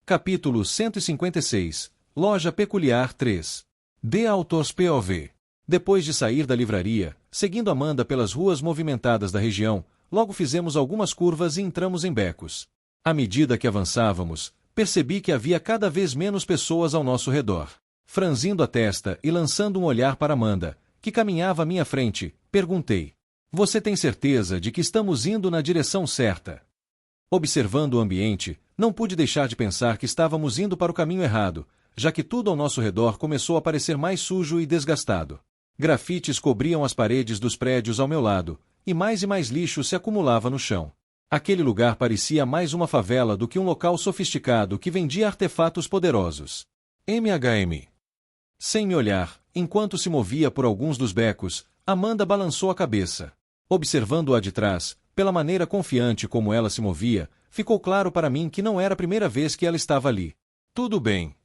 Capítulo 156. Loja Peculiar 3. The Author's POV. Depois de sair da livraria, seguindo Amanda pelas ruas movimentadas da região, logo fizemos algumas curvas e entramos em becos. À medida que avançávamos, percebi que havia cada vez menos pessoas ao nosso redor. Franzindo a testa e lançando um olhar para Amanda, que caminhava à minha frente, perguntei: "Você tem certeza de que estamos indo na direção certa?" Observando o ambiente, não pude deixar de pensar que estávamos indo para o caminho errado, já que tudo ao nosso redor começou a parecer mais sujo e desgastado. Grafites cobriam as paredes dos prédios ao meu lado, e mais lixo se acumulava no chão. Aquele lugar parecia mais uma favela do que um local sofisticado que vendia artefatos poderosos. MHM. Sem me olhar, enquanto se movia por alguns dos becos, Amanda balançou a cabeça. Observando-a de trás, pela maneira confiante como ela se movia, ficou claro para mim que não era a primeira vez que ela estava ali. Tudo bem.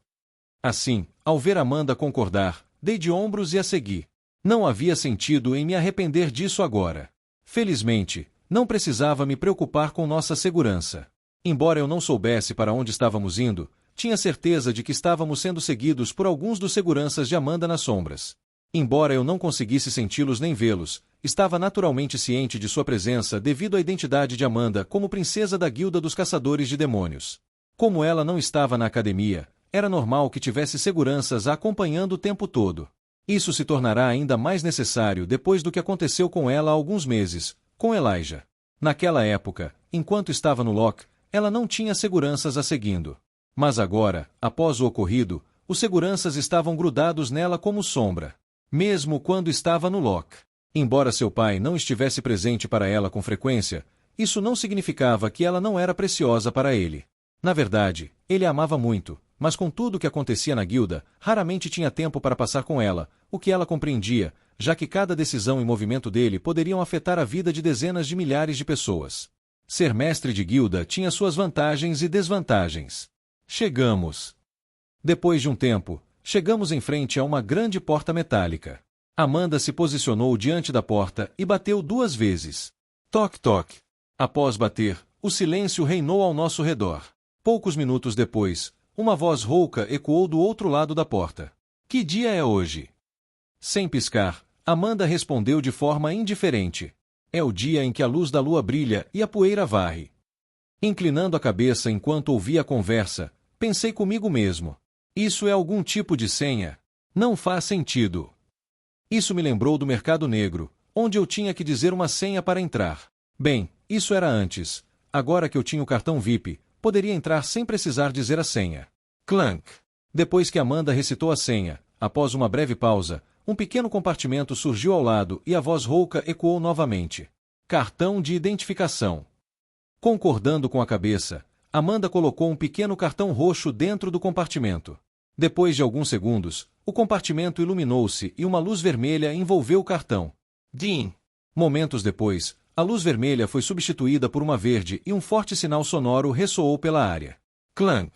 Assim, ao ver Amanda concordar, dei de ombros e a segui. Não havia sentido em me arrepender disso agora. Felizmente, não precisava me preocupar com nossa segurança. Embora eu não soubesse para onde estávamos indo, tinha certeza de que estávamos sendo seguidos por alguns dos seguranças de Amanda nas sombras. Embora eu não conseguisse senti-los nem vê-los, estava naturalmente ciente de sua presença devido à identidade de Amanda como princesa da Guilda dos Caçadores de Demônios. Como ela não estava na academia, era normal que tivesse seguranças a acompanhando o tempo todo. Isso se tornará ainda mais necessário depois do que aconteceu com ela há alguns meses, com Elijah. Naquela época, enquanto estava no Loch, ela não tinha seguranças a seguindo. Mas agora, após o ocorrido, os seguranças estavam grudados nela como sombra. Mesmo quando estava no Loch. Embora seu pai não estivesse presente para ela com frequência, isso não significava que ela não era preciosa para ele. Na verdade, ele a amava muito, mas com tudo o que acontecia na guilda, raramente tinha tempo para passar com ela, o que ela compreendia, já que cada decisão e movimento dele poderiam afetar a vida de dezenas de milhares de pessoas. Ser mestre de guilda tinha suas vantagens e desvantagens. Chegamos. Depois de um tempo, chegamos em frente a uma grande porta metálica. Amanda se posicionou diante da porta e bateu 2 vezes. Toque, toque. Após bater, o silêncio reinou ao nosso redor. Poucos minutos depois, uma voz rouca ecoou do outro lado da porta. Que dia é hoje? Sem piscar, Amanda respondeu de forma indiferente. É o dia em que a luz da lua brilha e a poeira varre. Inclinando a cabeça enquanto ouvia a conversa, pensei comigo mesmo. Isso é algum tipo de senha? Não faz sentido. Isso me lembrou do mercado negro, onde eu tinha que dizer uma senha para entrar. Bem, isso era antes. Agora que eu tinha o cartão VIP, poderia entrar sem precisar dizer a senha. Clank. Depois que Amanda recitou a senha, após uma breve pausa, um pequeno compartimento surgiu ao lado e a voz rouca ecoou novamente. Cartão de identificação. Concordando com a cabeça, Amanda colocou um pequeno cartão roxo dentro do compartimento. Depois de alguns segundos, o compartimento iluminou-se e uma luz vermelha envolveu o cartão. Din! Momentos depois, a luz vermelha foi substituída por uma verde e um forte sinal sonoro ressoou pela área. Clank!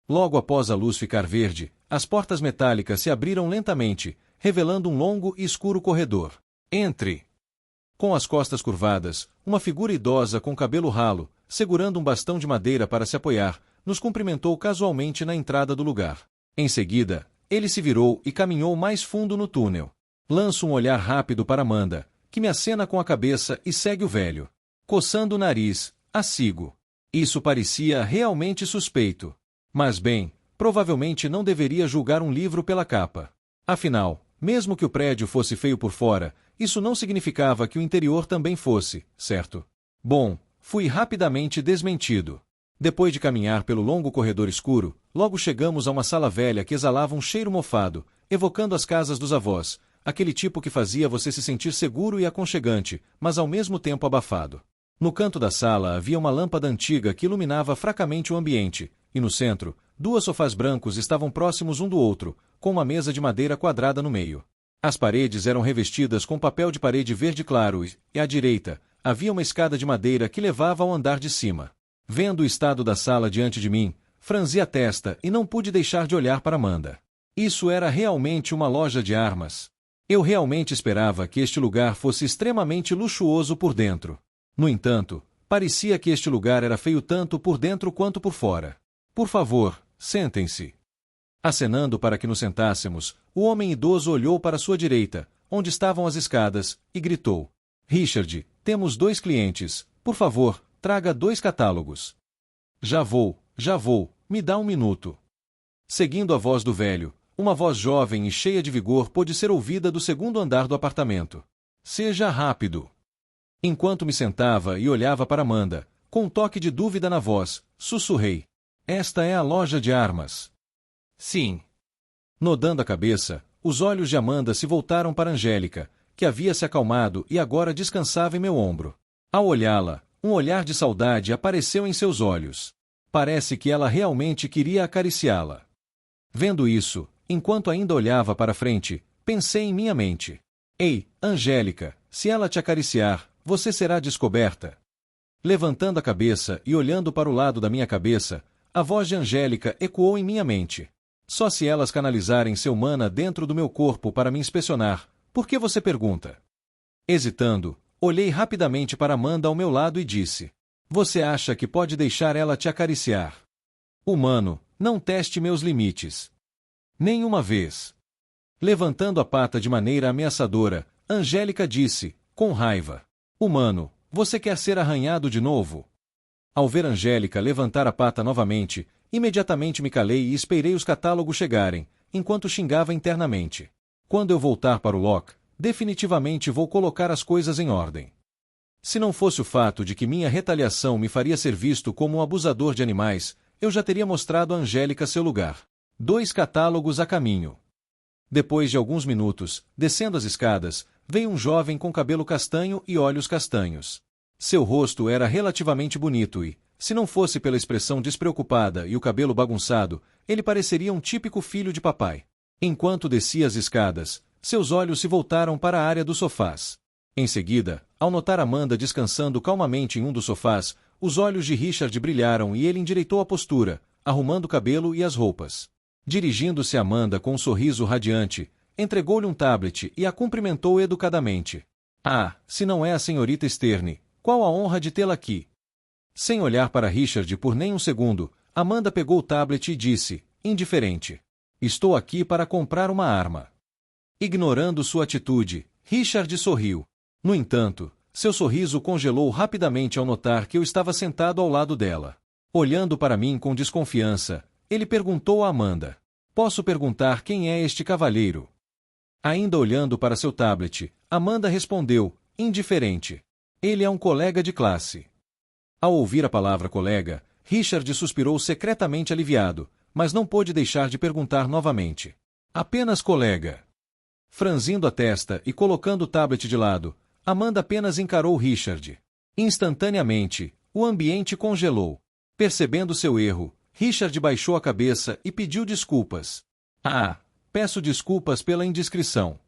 Logo após a luz ficar verde, as portas metálicas se abriram lentamente, revelando um longo e escuro corredor. Entre! Com as costas curvadas, uma figura idosa com cabelo ralo, segurando um bastão de madeira para se apoiar, nos cumprimentou casualmente na entrada do lugar. Em seguida, ele se virou e caminhou mais fundo no túnel. Lanço um olhar rápido para Amanda, que me acena com a cabeça e segue o velho. Coçando o nariz, a sigo. Isso parecia realmente suspeito. Mas bem, provavelmente não deveria julgar um livro pela capa. Afinal, mesmo que o prédio fosse feio por fora, isso não significava que o interior também fosse, certo? Bom, fui rapidamente desmentido. Depois de caminhar pelo longo corredor escuro, logo chegamos a uma sala velha que exalava um cheiro mofado, evocando as casas dos avós, aquele tipo que fazia você se sentir seguro e aconchegante, mas ao mesmo tempo abafado. No canto da sala havia uma lâmpada antiga que iluminava fracamente o ambiente, e no centro, 2 sofás brancos estavam próximos um do outro, com uma mesa de madeira quadrada no meio. As paredes eram revestidas com papel de parede verde claro e, à direita, havia uma escada de madeira que levava ao andar de cima. Vendo o estado da sala diante de mim, franzi a testa e não pude deixar de olhar para Amanda. Isso era realmente uma loja de armas. Eu realmente esperava que este lugar fosse extremamente luxuoso por dentro. No entanto, parecia que este lugar era feio tanto por dentro quanto por fora. Por favor, sentem-se. Acenando para que nos sentássemos, o homem idoso olhou para sua direita, onde estavam as escadas, e gritou: Richard, temos 2 clientes, por favor, traga 2 catálogos. Já vou, me dá 1 minuto. Seguindo a voz do velho, uma voz jovem e cheia de vigor pôde ser ouvida do 2º andar do apartamento. Seja rápido. Enquanto me sentava e olhava para Amanda, com um toque de dúvida na voz, sussurrei: Esta é a loja de armas. Sim. Nodando a cabeça, os olhos de Amanda se voltaram para Angélica, que havia se acalmado e agora descansava em meu ombro. Ao olhá-la, um olhar de saudade apareceu em seus olhos. Parece que ela realmente queria acariciá-la. Vendo isso, enquanto ainda olhava para frente, pensei em minha mente: Ei, Angélica, se ela te acariciar, você será descoberta. Levantando a cabeça e olhando para o lado da minha cabeça, a voz de Angélica ecoou em minha mente. Só se elas canalizarem seu mana dentro do meu corpo para me inspecionar, por que você pergunta? Hesitando, olhei rapidamente para Amanda ao meu lado e disse: Você acha que pode deixar ela te acariciar? Humano, não teste meus limites. Nenhuma vez. Levantando a pata de maneira ameaçadora, Angélica disse, com raiva: Humano, você quer ser arranhado de novo? Ao ver Angélica levantar a pata novamente, imediatamente me calei e esperei os catálogos chegarem, enquanto xingava internamente. Quando eu voltar para o Locke, definitivamente vou colocar as coisas em ordem. Se não fosse o fato de que minha retaliação me faria ser visto como um abusador de animais, eu já teria mostrado a Angélica seu lugar. 2 catálogos a caminho. Depois de alguns minutos, descendo as escadas, veio um jovem com cabelo castanho e olhos castanhos. Seu rosto era relativamente bonito e, se não fosse pela expressão despreocupada e o cabelo bagunçado, ele pareceria um típico filho de papai. Enquanto descia as escadas, seus olhos se voltaram para a área dos sofás. Em seguida, ao notar Amanda descansando calmamente em um dos sofás, os olhos de Richard brilharam e ele endireitou a postura, arrumando o cabelo e as roupas. Dirigindo-se a Amanda com um sorriso radiante, entregou-lhe um tablet e a cumprimentou educadamente. Ah, se não é a senhorita Sterne, qual a honra de tê-la aqui? Sem olhar para Richard por nem um segundo, Amanda pegou o tablet e disse, indiferente: Estou aqui para comprar uma arma. Ignorando sua atitude, Richard sorriu. No entanto, seu sorriso congelou rapidamente ao notar que eu estava sentado ao lado dela. Olhando para mim com desconfiança, ele perguntou a Amanda: Posso perguntar quem é este cavalheiro? Ainda olhando para seu tablet, Amanda respondeu, indiferente: Ele é um colega de classe. Ao ouvir a palavra colega, Richard suspirou secretamente aliviado, mas não pôde deixar de perguntar novamente: Apenas colega? Franzindo a testa e colocando o tablet de lado, Amanda apenas encarou Richard. Instantaneamente, o ambiente congelou. Percebendo seu erro, Richard baixou a cabeça e pediu desculpas. Ah, peço desculpas pela indiscrição.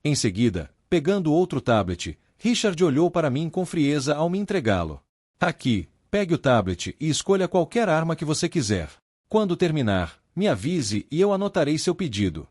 Em seguida, pegando outro tablet, Richard olhou para mim com frieza ao me entregá-lo. Aqui, pegue o tablet e escolha qualquer arma que você quiser. Quando terminar, me avise e eu anotarei seu pedido.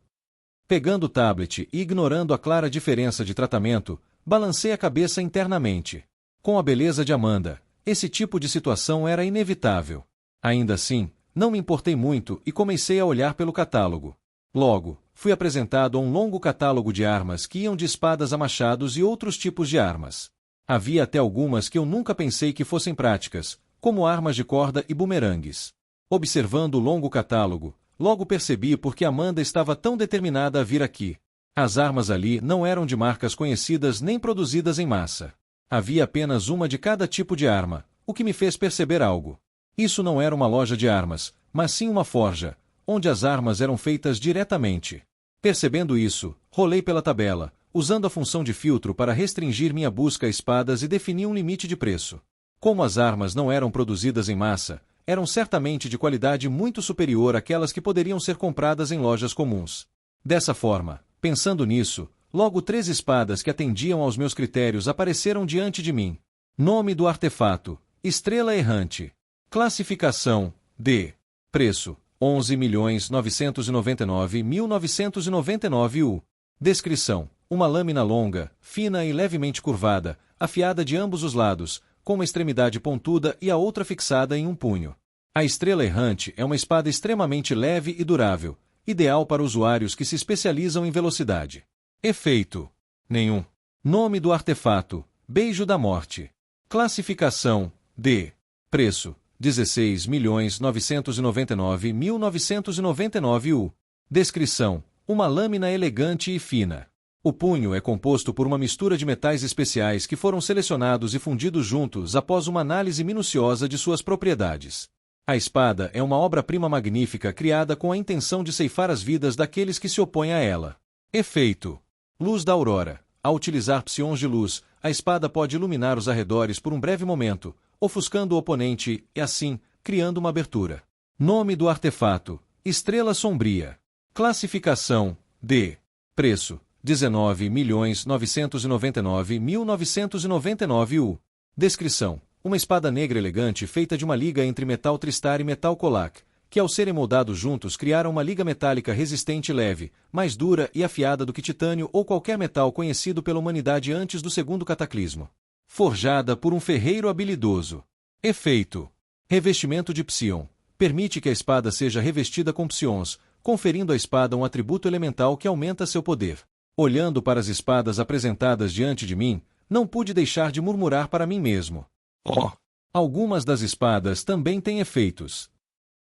Pegando o tablet e ignorando a clara diferença de tratamento, balancei a cabeça internamente. Com a beleza de Amanda, esse tipo de situação era inevitável. Ainda assim, não me importei muito e comecei a olhar pelo catálogo. Logo, fui apresentado a um longo catálogo de armas que iam de espadas a machados e outros tipos de armas. Havia até algumas que eu nunca pensei que fossem práticas, como armas de corda e bumerangues. Observando o longo catálogo, logo percebi por que Amanda estava tão determinada a vir aqui. As armas ali não eram de marcas conhecidas nem produzidas em massa. Havia apenas uma de cada tipo de arma, o que me fez perceber algo. Isso não era uma loja de armas, mas sim uma forja, onde as armas eram feitas diretamente. Percebendo isso, rolei pela tabela, usando a função de filtro para restringir minha busca a espadas e definir um limite de preço. Como as armas não eram produzidas em massa, eram certamente de qualidade muito superior àquelas que poderiam ser compradas em lojas comuns. Dessa forma, pensando nisso, logo 3 espadas que atendiam aos meus critérios apareceram diante de mim. Nome do artefato: Estrela Errante. Classificação: D. Preço: 11.999.999 U. Descrição: uma lâmina longa, fina e levemente curvada, afiada de ambos os lados, com uma extremidade pontuda e a outra fixada em um punho. A Estrela Errante é uma espada extremamente leve e durável, ideal para usuários que se especializam em velocidade. Efeito: nenhum. Nome do artefato: Beijo da Morte. Classificação: D. Preço: 16.999.999 U. Descrição: uma lâmina elegante e fina. O punho é composto por uma mistura de metais especiais que foram selecionados e fundidos juntos após uma análise minuciosa de suas propriedades. A espada é uma obra-prima magnífica criada com a intenção de ceifar as vidas daqueles que se opõem a ela. Efeito: luz da aurora. Ao utilizar psions de luz, a espada pode iluminar os arredores por um breve momento, ofuscando o oponente e, assim, criando uma abertura. Nome do artefato: Estrela Sombria. Classificação: D. Preço: 19.999.999 U. Descrição: uma espada negra elegante feita de uma liga entre metal tristar e metal colac, que ao serem moldados juntos criaram uma liga metálica resistente e leve, mais dura e afiada do que titânio ou qualquer metal conhecido pela humanidade antes do segundo cataclismo. Forjada por um ferreiro habilidoso. Efeito: revestimento de psion. Permite que a espada seja revestida com psions, conferindo à espada um atributo elemental que aumenta seu poder. Olhando para as espadas apresentadas diante de mim, não pude deixar de murmurar para mim mesmo: oh! Algumas das espadas também têm efeitos.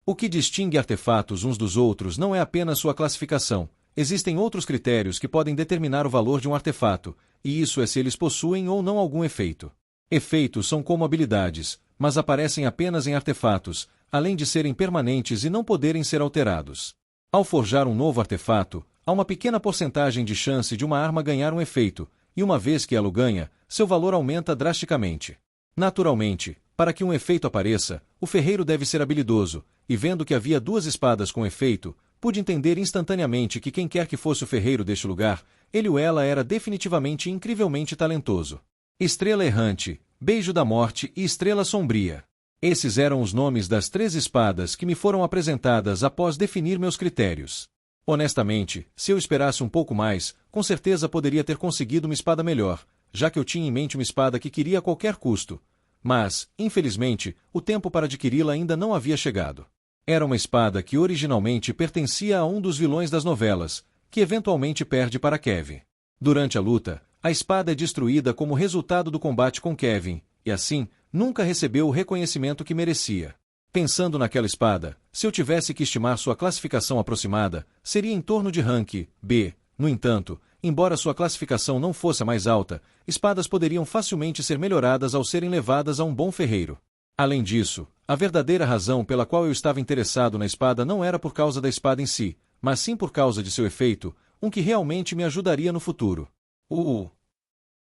O que distingue artefatos uns dos outros não é apenas sua classificação. Existem outros critérios que podem determinar o valor de um artefato, e isso é se eles possuem ou não algum efeito. Efeitos são como habilidades, mas aparecem apenas em artefatos, além de serem permanentes e não poderem ser alterados. Ao forjar um novo artefato, há uma pequena porcentagem de chance de uma arma ganhar um efeito, e uma vez que ela o ganha, seu valor aumenta drasticamente. Naturalmente, para que um efeito apareça, o ferreiro deve ser habilidoso, e vendo que havia duas espadas com efeito, pude entender instantaneamente que quem quer que fosse o ferreiro deste lugar, ele ou ela era definitivamente incrivelmente talentoso. Estrela Errante, Beijo da Morte e Estrela Sombria. Esses eram os nomes das 3 espadas que me foram apresentadas após definir meus critérios. Honestamente, se eu esperasse um pouco mais, com certeza poderia ter conseguido uma espada melhor, já que eu tinha em mente uma espada que queria a qualquer custo. Mas, infelizmente, o tempo para adquiri-la ainda não havia chegado. Era uma espada que originalmente pertencia a um dos vilões das novelas, que eventualmente perde para Kevin. Durante a luta, a espada é destruída como resultado do combate com Kevin, e assim, nunca recebeu o reconhecimento que merecia. Pensando naquela espada, se eu tivesse que estimar sua classificação aproximada, seria em torno de rank B. No entanto, embora sua classificação não fosse a mais alta, espadas poderiam facilmente ser melhoradas ao serem levadas a um bom ferreiro. Além disso, a verdadeira razão pela qual eu estava interessado na espada não era por causa da espada em si, mas sim por causa de seu efeito, um que realmente me ajudaria no futuro.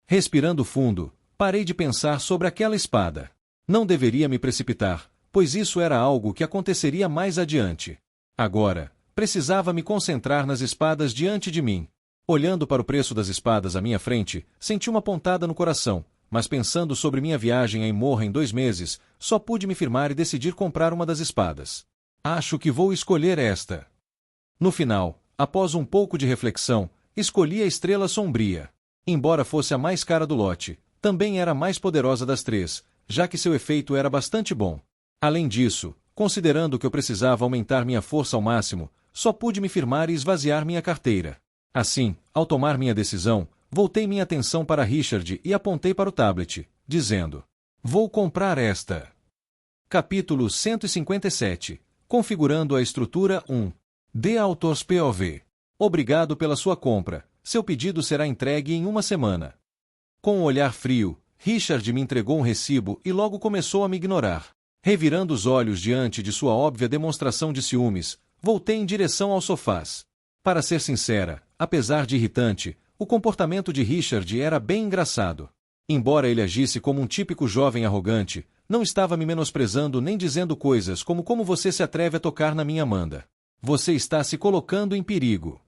Respirando fundo, parei de pensar sobre aquela espada. Não deveria me precipitar, pois isso era algo que aconteceria mais adiante. Agora, precisava me concentrar nas espadas diante de mim. Olhando para o preço das espadas à minha frente, senti uma pontada no coração, mas pensando sobre minha viagem a Imorra em 2 meses, só pude me firmar e decidir comprar uma das espadas. Acho que vou escolher esta. No final, após um pouco de reflexão, escolhi a Estrela Sombria. Embora fosse a mais cara do lote, também era a mais poderosa das 3, já que seu efeito era bastante bom. Além disso, considerando que eu precisava aumentar minha força ao máximo, só pude me firmar e esvaziar minha carteira. Assim, ao tomar minha decisão, voltei minha atenção para Richard e apontei para o tablet, dizendo: vou comprar esta. Capítulo 157. Configurando a estrutura 1. The Author's POV. Obrigado pela sua compra. Seu pedido será entregue em 1 semana. Com um olhar frio, Richard me entregou um recibo e logo começou a me ignorar. Revirando os olhos diante de sua óbvia demonstração de ciúmes, voltei em direção aos sofás. Para ser sincera, apesar de irritante, o comportamento de Richard era bem engraçado. Embora ele agisse como um típico jovem arrogante, não estava me menosprezando nem dizendo coisas como você se atreve a tocar na minha Amanda. Você está se colocando em perigo.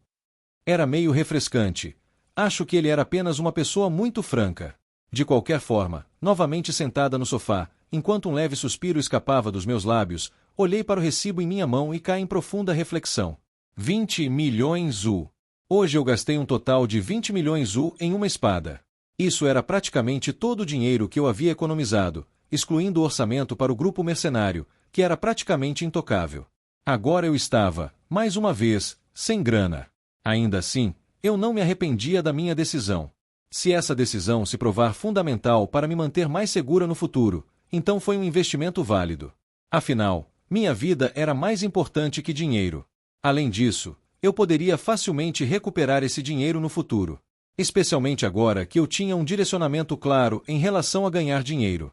Era meio refrescante. Acho que ele era apenas uma pessoa muito franca. De qualquer forma, novamente sentada no sofá, enquanto um leve suspiro escapava dos meus lábios, olhei para o recibo em minha mão e caí em profunda reflexão. 20 milhões U. Hoje eu gastei um total de 20 milhões U em uma espada. Isso era praticamente todo o dinheiro que eu havia economizado, excluindo o orçamento para o grupo mercenário, que era praticamente intocável. Agora eu estava, mais uma vez, sem grana. Ainda assim, eu não me arrependia da minha decisão. Se essa decisão se provar fundamental para me manter mais segura no futuro, então foi um investimento válido. Afinal, minha vida era mais importante que dinheiro. Além disso, eu poderia facilmente recuperar esse dinheiro no futuro. Especialmente agora que eu tinha um direcionamento claro em relação a ganhar dinheiro.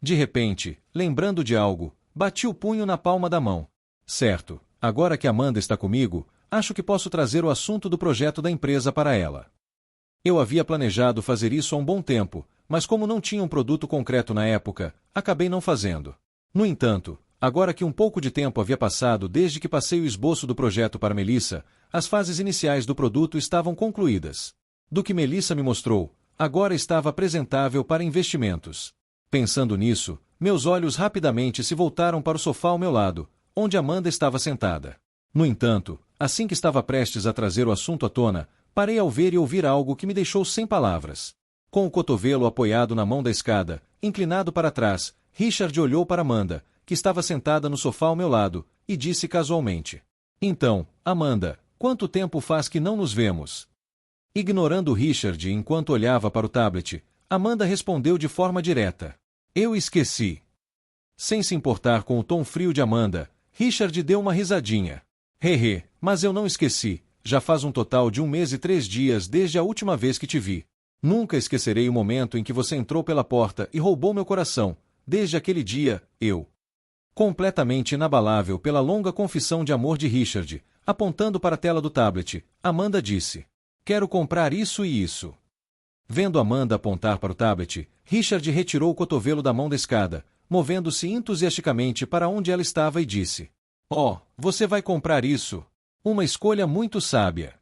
De repente, lembrando de algo, bati o punho na palma da mão. Certo, agora que Amanda está comigo, acho que posso trazer o assunto do projeto da empresa para ela. Eu havia planejado fazer isso há um bom tempo, mas como não tinha um produto concreto na época, acabei não fazendo. No entanto, agora que um pouco de tempo havia passado desde que passei o esboço do projeto para Melissa, as fases iniciais do produto estavam concluídas. Do que Melissa me mostrou, agora estava apresentável para investimentos. Pensando nisso, meus olhos rapidamente se voltaram para o sofá ao meu lado, onde Amanda estava sentada. No entanto, assim que estava prestes a trazer o assunto à tona, parei ao ver e ouvir algo que me deixou sem palavras. Com o cotovelo apoiado na mão da escada, inclinado para trás, Richard olhou para Amanda, que estava sentada no sofá ao meu lado, e disse casualmente: "Então, Amanda, quanto tempo faz que não nos vemos?" Ignorando Richard enquanto olhava para o tablet, Amanda respondeu de forma direta: "Eu esqueci." Sem se importar com o tom frio de Amanda, Richard deu uma risadinha. "Hehe, mas eu não esqueci, já faz um total de 1 mês e 3 dias desde a última vez que te vi. Nunca esquecerei o momento em que você entrou pela porta e roubou meu coração. Desde aquele dia, eu..." Completamente inabalável pela longa confissão de amor de Richard, apontando para a tela do tablet, Amanda disse: "Quero comprar isso e isso." Vendo Amanda apontar para o tablet, Richard retirou o cotovelo da mão da escada, movendo-se entusiasticamente para onde ela estava e disse: "Oh, você vai comprar isso? Uma escolha muito sábia."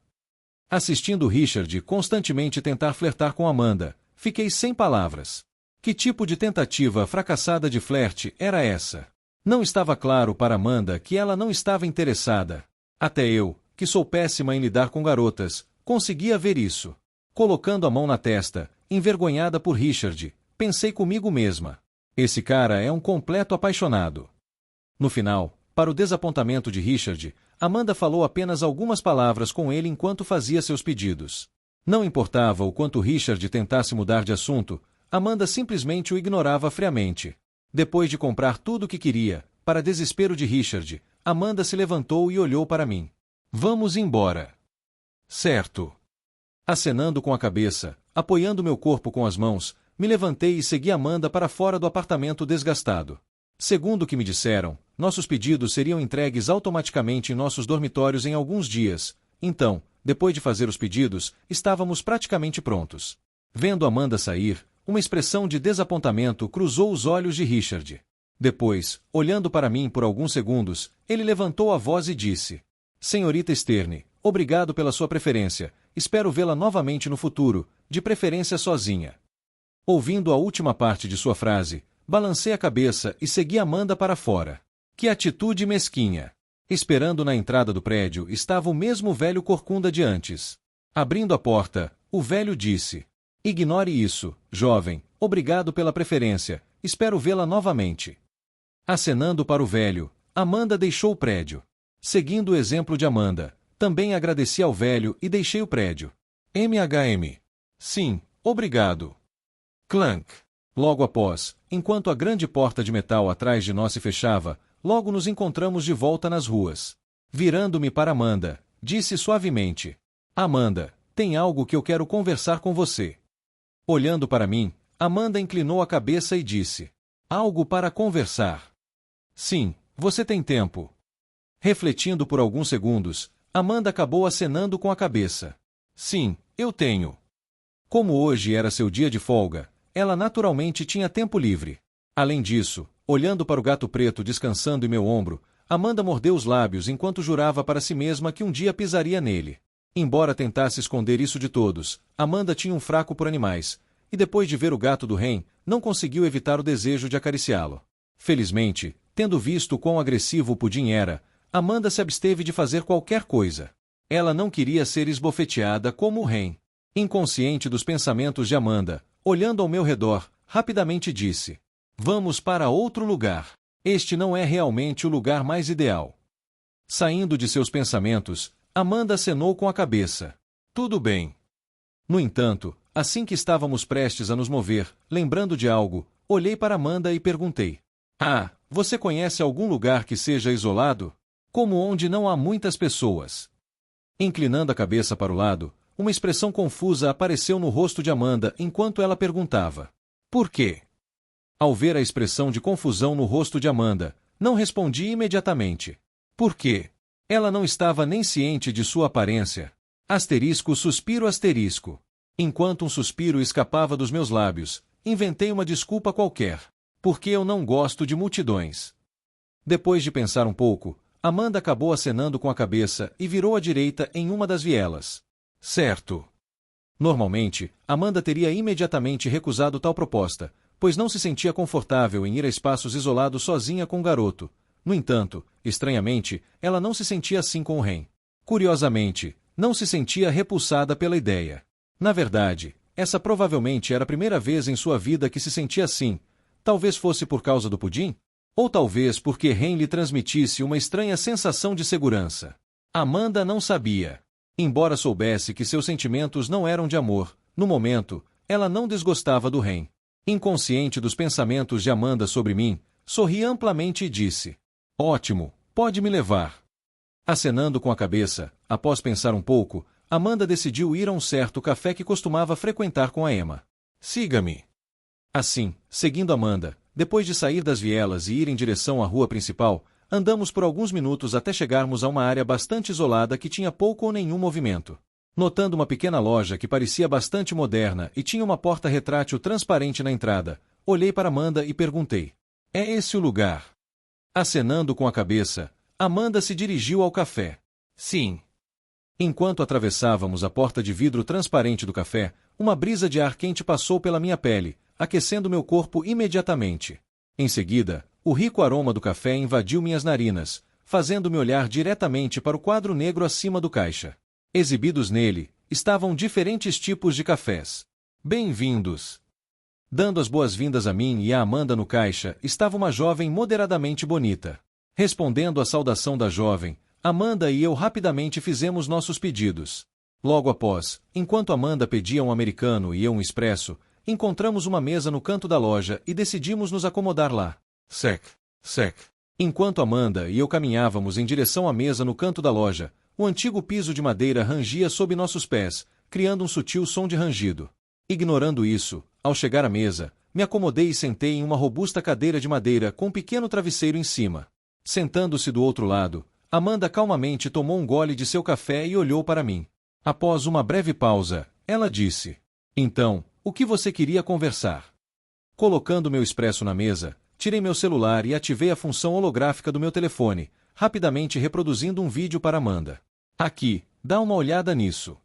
Assistindo Richard constantemente tentar flertar com Amanda, fiquei sem palavras. Que tipo de tentativa fracassada de flerte era essa? Não estava claro para Amanda que ela não estava interessada. Até eu, que sou péssima em lidar com garotas, conseguia ver isso. Colocando a mão na testa, envergonhada por Richard, pensei comigo mesma: esse cara é um completo apaixonado. No final, para o desapontamento de Richard, Amanda falou apenas algumas palavras com ele enquanto fazia seus pedidos. Não importava o quanto Richard tentasse mudar de assunto, Amanda simplesmente o ignorava friamente. Depois de comprar tudo o que queria, para desespero de Richard, Amanda se levantou e olhou para mim. "Vamos embora." "Certo." Acenando com a cabeça, apoiando meu corpo com as mãos, me levantei e segui Amanda para fora do apartamento desgastado. Segundo o que me disseram, nossos pedidos seriam entregues automaticamente em nossos dormitórios em alguns dias. Então, depois de fazer os pedidos, estávamos praticamente prontos. Vendo Amanda sair, uma expressão de desapontamento cruzou os olhos de Richard. Depois, olhando para mim por alguns segundos, ele levantou a voz e disse: "Senhorita Sterne, obrigado pela sua preferência. Espero vê-la novamente no futuro, de preferência sozinha." Ouvindo a última parte de sua frase, balancei a cabeça e segui Amanda para fora. Que atitude mesquinha! Esperando na entrada do prédio estava o mesmo velho corcunda de antes. Abrindo a porta, o velho disse: "Ignore isso, jovem, obrigado pela preferência, espero vê-la novamente." Acenando para o velho, Amanda deixou o prédio. Seguindo o exemplo de Amanda, também agradeci ao velho e deixei o prédio. MHM. "Sim, obrigado." Clank. Logo após, enquanto a grande porta de metal atrás de nós se fechava, logo nos encontramos de volta nas ruas. Virando-me para Amanda, disse suavemente: "Amanda, tem algo que eu quero conversar com você." Olhando para mim, Amanda inclinou a cabeça e disse: "Algo para conversar?" "Sim, você tem tempo." Refletindo por alguns segundos, Amanda acabou acenando com a cabeça. "Sim, eu tenho." Como hoje era seu dia de folga, ela naturalmente tinha tempo livre. Além disso, olhando para o gato preto descansando em meu ombro, Amanda mordeu os lábios enquanto jurava para si mesma que um dia pisaria nele. Embora tentasse esconder isso de todos, Amanda tinha um fraco por animais, e depois de ver o gato do Ren, não conseguiu evitar o desejo de acariciá-lo. Felizmente, tendo visto quão agressivo o pudim era, Amanda se absteve de fazer qualquer coisa. Ela não queria ser esbofeteada como o Ren. Inconsciente dos pensamentos de Amanda, olhando ao meu redor, rapidamente disse: "Vamos para outro lugar." Este não é realmente o lugar mais ideal. Saindo de seus pensamentos, Amanda acenou com a cabeça. Tudo bem. No entanto, assim que estávamos prestes a nos mover, lembrando de algo, olhei para Amanda e perguntei: Ah, você conhece algum lugar que seja isolado? Como onde não há muitas pessoas? Inclinando a cabeça para o lado, uma expressão confusa apareceu no rosto de Amanda enquanto ela perguntava: Por quê? Ao ver a expressão de confusão no rosto de Amanda, não respondi imediatamente. Por quê? Ela não estava nem ciente de sua aparência. Asterisco suspiro asterisco. Enquanto um suspiro escapava dos meus lábios, inventei uma desculpa qualquer. Porque eu não gosto de multidões. Depois de pensar um pouco, Amanda acabou acenando com a cabeça e virou à direita em uma das vielas. Certo. Normalmente, Amanda teria imediatamente recusado tal proposta, pois não se sentia confortável em ir a espaços isolados sozinha com o garoto. No entanto, estranhamente, ela não se sentia assim com o Ren. Curiosamente, não se sentia repulsada pela ideia. Na verdade, essa provavelmente era a primeira vez em sua vida que se sentia assim. Talvez fosse por causa do pudim? Ou talvez porque Ren lhe transmitisse uma estranha sensação de segurança. Amanda não sabia. Embora soubesse que seus sentimentos não eram de amor, no momento, ela não desgostava do Ren. Inconsciente dos pensamentos de Amanda sobre mim, sorri amplamente e disse: Ótimo, pode me levar. Acenando com a cabeça, após pensar um pouco, Amanda decidiu ir a um certo café que costumava frequentar com a Emma. Siga-me. Assim, seguindo Amanda, depois de sair das vielas e ir em direção à rua principal, andamos por alguns minutos até chegarmos a uma área bastante isolada que tinha pouco ou nenhum movimento. Notando uma pequena loja que parecia bastante moderna e tinha uma porta retrátil transparente na entrada, olhei para Amanda e perguntei: É esse o lugar? Acenando com a cabeça, Amanda se dirigiu ao café. Sim. Enquanto atravessávamos a porta de vidro transparente do café, uma brisa de ar quente passou pela minha pele, aquecendo meu corpo imediatamente. Em seguida, o rico aroma do café invadiu minhas narinas, fazendo-me olhar diretamente para o quadro negro acima do caixa. Exibidos nele, estavam diferentes tipos de cafés. Bem-vindos! Dando as boas-vindas a mim e a Amanda no caixa, estava uma jovem moderadamente bonita. Respondendo à saudação da jovem, Amanda e eu rapidamente fizemos nossos pedidos. Logo após, enquanto Amanda pedia um americano e eu um expresso, encontramos uma mesa no canto da loja e decidimos nos acomodar lá. Sec. Enquanto Amanda e eu caminhávamos em direção à mesa no canto da loja, o antigo piso de madeira rangia sob nossos pés, criando um sutil som de rangido. Ignorando isso, ao chegar à mesa, me acomodei e sentei em uma robusta cadeira de madeira com um pequeno travesseiro em cima. Sentando-se do outro lado, Amanda calmamente tomou um gole de seu café e olhou para mim. Após uma breve pausa, ela disse: Então, o que você queria conversar? Colocando meu expresso na mesa, tirei meu celular e ativei a função holográfica do meu telefone, rapidamente reproduzindo um vídeo para Amanda. Aqui, dá uma olhada nisso.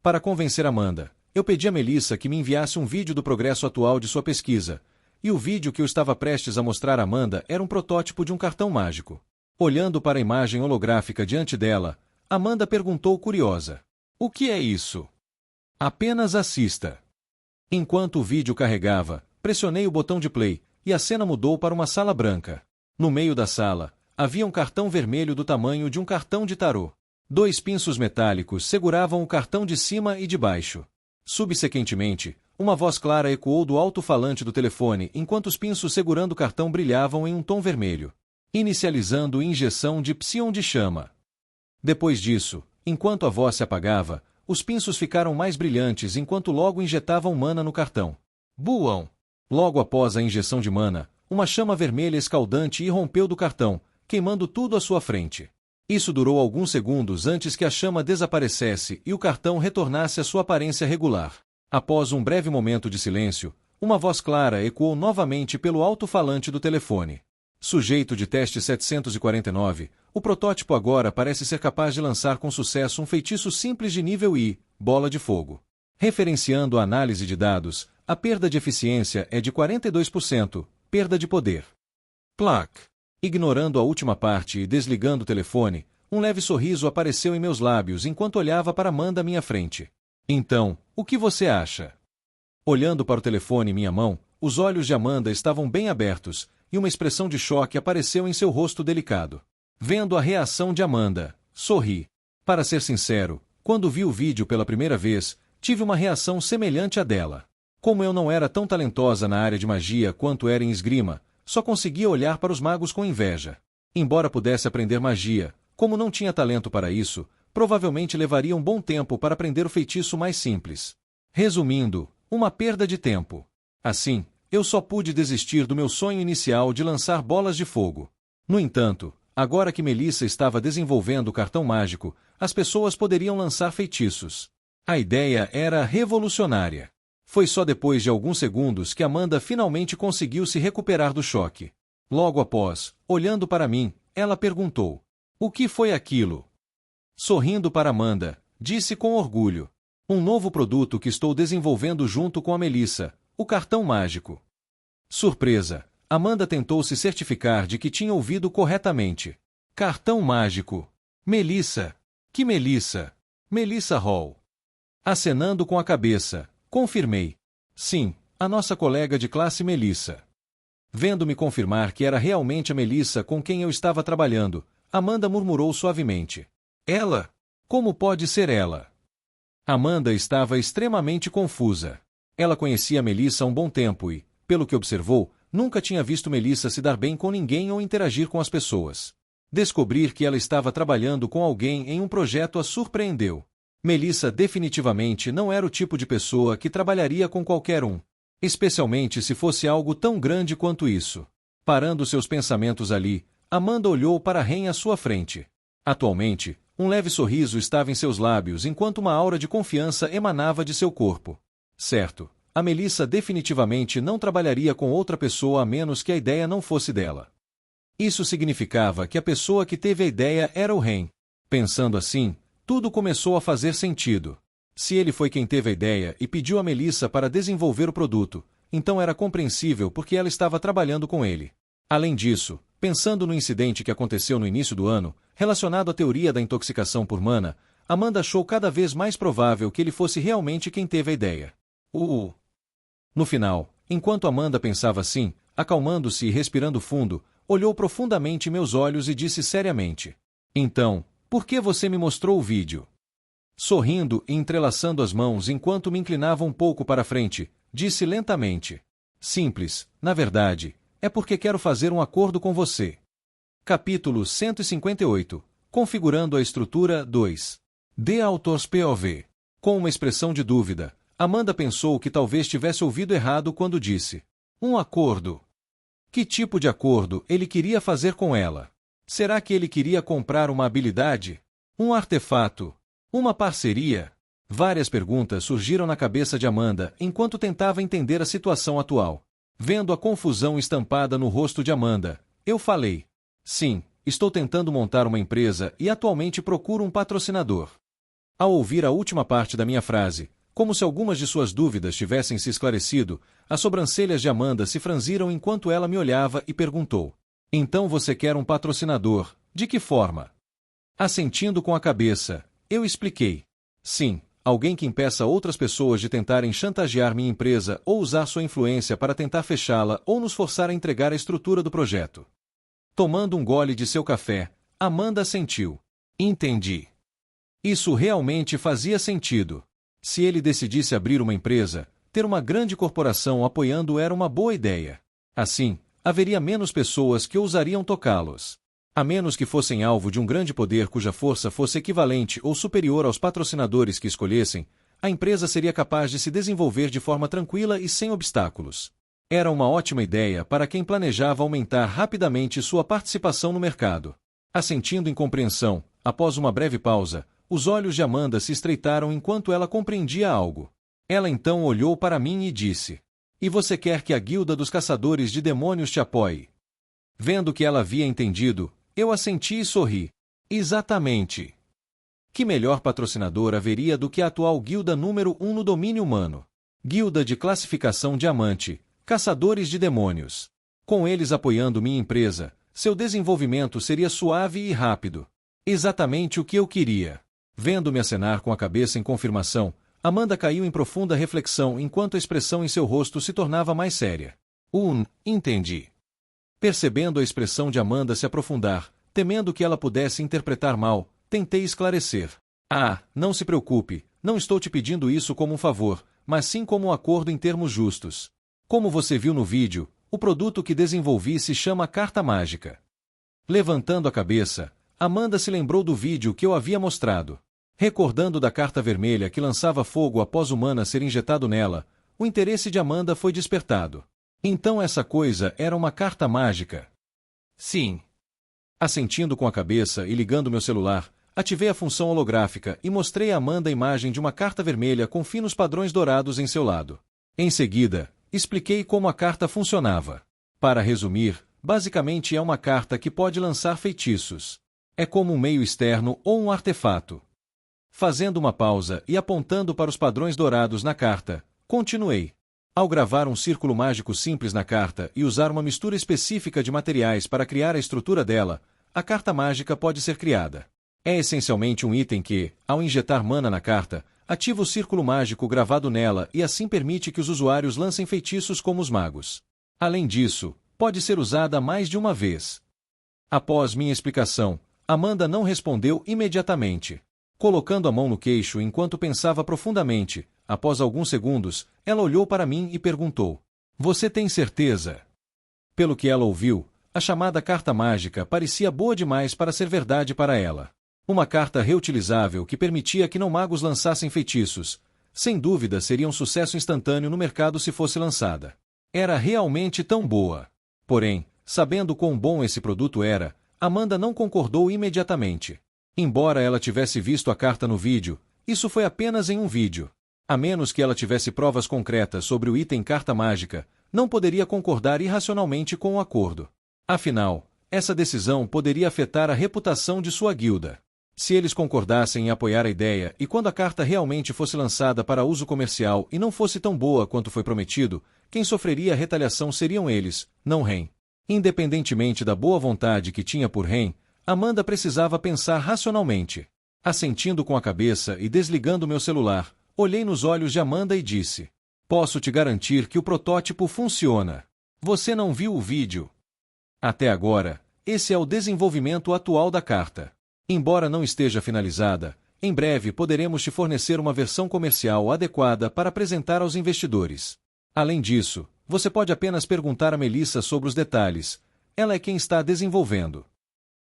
Para convencer Amanda, eu pedi a Melissa que me enviasse um vídeo do progresso atual de sua pesquisa, e o vídeo que eu estava prestes a mostrar a Amanda era um protótipo de um cartão mágico. Olhando para a imagem holográfica diante dela, Amanda perguntou curiosa: O que é isso? Apenas assista. Enquanto o vídeo carregava, pressionei o botão de play, e a cena mudou para uma sala branca. No meio da sala, havia um cartão vermelho do tamanho de um cartão de tarô. 2 pinços metálicos seguravam o cartão de cima e de baixo. Subsequentemente, uma voz clara ecoou do alto-falante do telefone enquanto os pinços segurando o cartão brilhavam em um tom vermelho. Inicializando injeção de Psion de chama. Depois disso, enquanto a voz se apagava, os pinços ficaram mais brilhantes enquanto logo injetavam mana no cartão. Buam! Logo após a injeção de mana, uma chama vermelha escaldante irrompeu do cartão, queimando tudo à sua frente. Isso durou alguns segundos antes que a chama desaparecesse e o cartão retornasse à sua aparência regular. Após um breve momento de silêncio, uma voz clara ecoou novamente pelo alto-falante do telefone. Sujeito de teste 749, o protótipo agora parece ser capaz de lançar com sucesso um feitiço simples de nível I, Bola de Fogo. Referenciando a análise de dados, a perda de eficiência é de 42%, perda de poder. Plac. Ignorando a última parte e desligando o telefone, um leve sorriso apareceu em meus lábios enquanto olhava para Amanda à minha frente. Então, o que você acha? Olhando para o telefone em minha mão, os olhos de Amanda estavam bem abertos, e uma expressão de choque apareceu em seu rosto delicado. Vendo a reação de Amanda, sorri. Para ser sincero, quando vi o vídeo pela primeira vez, tive uma reação semelhante à dela. Como eu não era tão talentosa na área de magia quanto era em esgrima, só conseguia olhar para os magos com inveja. Embora pudesse aprender magia, como não tinha talento para isso, provavelmente levaria um bom tempo para aprender o feitiço mais simples. Resumindo, uma perda de tempo. Assim, eu só pude desistir do meu sonho inicial de lançar bolas de fogo. No entanto, agora que Melissa estava desenvolvendo o cartão mágico, as pessoas poderiam lançar feitiços. A ideia era revolucionária. Foi só depois de alguns segundos que Amanda finalmente conseguiu se recuperar do choque. Logo após, olhando para mim, ela perguntou: "O que foi aquilo?" Sorrindo para Amanda, disse com orgulho: "Um novo produto que estou desenvolvendo junto com a Melissa, o cartão mágico." Surpresa, Amanda tentou se certificar de que tinha ouvido corretamente. Cartão mágico. Melissa. Que Melissa? Melissa Hall. Acenando com a cabeça, confirmei. Sim, a nossa colega de classe Melissa. Vendo-me confirmar que era realmente a Melissa com quem eu estava trabalhando, Amanda murmurou suavemente: "Ela? Como pode ser ela?" Amanda estava extremamente confusa. Ela conhecia a Melissa há um bom tempo e, pelo que observou, nunca tinha visto Melissa se dar bem com ninguém ou interagir com as pessoas. Descobrir que ela estava trabalhando com alguém em um projeto a surpreendeu. Melissa definitivamente não era o tipo de pessoa que trabalharia com qualquer um, especialmente se fosse algo tão grande quanto isso. Parando seus pensamentos ali, Amanda olhou para Ren à sua frente. Atualmente, um leve sorriso estava em seus lábios enquanto uma aura de confiança emanava de seu corpo. Certo, a Melissa definitivamente não trabalharia com outra pessoa a menos que a ideia não fosse dela. Isso significava que a pessoa que teve a ideia era o Ren. Pensando assim, tudo começou a fazer sentido. Se ele foi quem teve a ideia e pediu a Melissa para desenvolver o produto, então era compreensível porque ela estava trabalhando com ele. Além disso, pensando no incidente que aconteceu no início do ano, relacionado à teoria da intoxicação por mana, Amanda achou cada vez mais provável que ele fosse realmente quem teve a ideia. No final, enquanto Amanda pensava assim, acalmando-se e respirando fundo, olhou profundamente em meus olhos e disse seriamente: "Então, por que você me mostrou o vídeo?" Sorrindo e entrelaçando as mãos enquanto me inclinava um pouco para frente, disse lentamente: "Simples, na verdade, é porque quero fazer um acordo com você." Capítulo 158. Configurando a estrutura 2. The Author's POV. Com uma expressão de dúvida, Amanda pensou que talvez tivesse ouvido errado quando disse: "Um acordo." Que tipo de acordo ele queria fazer com ela? Será que ele queria comprar uma habilidade? Um artefato? Uma parceria? Várias perguntas surgiram na cabeça de Amanda enquanto tentava entender a situação atual. Vendo a confusão estampada no rosto de Amanda, eu falei: "Sim, estou tentando montar uma empresa e atualmente procuro um patrocinador." Ao ouvir a última parte da minha frase, como se algumas de suas dúvidas tivessem se esclarecido, as sobrancelhas de Amanda se franziram enquanto ela me olhava e perguntou: "Então você quer um patrocinador? De que forma?" Assentindo com a cabeça, eu expliquei: "Sim, alguém que impeça outras pessoas de tentarem chantagear minha empresa ou usar sua influência para tentar fechá-la ou nos forçar a entregar a estrutura do projeto." Tomando um gole de seu café, Amanda assentiu. Entendi. Isso realmente fazia sentido. Se ele decidisse abrir uma empresa, ter uma grande corporação apoiando era uma boa ideia. Assim, haveria menos pessoas que ousariam tocá-los. A menos que fossem alvo de um grande poder cuja força fosse equivalente ou superior aos patrocinadores que escolhessem, a empresa seria capaz de se desenvolver de forma tranquila e sem obstáculos. Era uma ótima ideia para quem planejava aumentar rapidamente sua participação no mercado. Assentindo em compreensão, após uma breve pausa, os olhos de Amanda se estreitaram enquanto ela compreendia algo. Ela então olhou para mim e disse: "E você quer que a Guilda dos Caçadores de Demônios te apoie?" Vendo que ela havia entendido, eu assenti e sorri. Exatamente. Que melhor patrocinador haveria do que a atual guilda número 1 no domínio humano? Guilda de Classificação Diamante, Caçadores de Demônios. Com eles apoiando minha empresa, seu desenvolvimento seria suave e rápido. Exatamente o que eu queria. Vendo-me acenar com a cabeça em confirmação, Amanda caiu em profunda reflexão enquanto a expressão em seu rosto se tornava mais séria. Entendi. Percebendo a expressão de Amanda se aprofundar, temendo que ela pudesse interpretar mal, tentei esclarecer. Ah, não se preocupe, não estou te pedindo isso como um favor, mas sim como um acordo em termos justos. Como você viu no vídeo, o produto que desenvolvi se chama Carta Mágica. Levantando a cabeça, Amanda se lembrou do vídeo que eu havia mostrado. Recordando da carta vermelha que lançava fogo após o mana ser injetado nela, o interesse de Amanda foi despertado. Então essa coisa era uma carta mágica? Sim. Assentindo com a cabeça e ligando meu celular, ativei a função holográfica e mostrei a Amanda a imagem de uma carta vermelha com finos padrões dourados em seu lado. Em seguida, expliquei como a carta funcionava. Para resumir, basicamente é uma carta que pode lançar feitiços. É como um meio externo ou um artefato. Fazendo uma pausa e apontando para os padrões dourados na carta, continuei. Ao gravar um círculo mágico simples na carta e usar uma mistura específica de materiais para criar a estrutura dela, a carta mágica pode ser criada. É essencialmente um item que, ao injetar mana na carta, ativa o círculo mágico gravado nela e assim permite que os usuários lancem feitiços como os magos. Além disso, pode ser usada mais de uma vez. Após minha explicação, Amanda não respondeu imediatamente. Colocando a mão no queixo enquanto pensava profundamente, após alguns segundos, ela olhou para mim e perguntou: "Você tem certeza?" Pelo que ela ouviu, a chamada carta mágica parecia boa demais para ser verdade para ela. Uma carta reutilizável que permitia que não magos lançassem feitiços. Sem dúvida seria um sucesso instantâneo no mercado se fosse lançada. Era realmente tão boa. Porém, sabendo quão bom esse produto era, Amanda não concordou imediatamente. Embora ela tivesse visto a carta no vídeo, isso foi apenas em um vídeo. A menos que ela tivesse provas concretas sobre o item carta mágica, não poderia concordar irracionalmente com o acordo. Afinal, essa decisão poderia afetar a reputação de sua guilda. Se eles concordassem em apoiar a ideia e quando a carta realmente fosse lançada para uso comercial e não fosse tão boa quanto foi prometido, quem sofreria a retaliação seriam eles, não Ren. Independentemente da boa vontade que tinha por Ren, Amanda precisava pensar racionalmente. Assentindo com a cabeça e desligando meu celular, olhei nos olhos de Amanda e disse: "Posso te garantir que o protótipo funciona. Você não viu o vídeo. Até agora, esse é o desenvolvimento atual da carta. Embora não esteja finalizada, em breve poderemos te fornecer uma versão comercial adequada para apresentar aos investidores. Além disso, você pode apenas perguntar a Melissa sobre os detalhes. Ela é quem está desenvolvendo."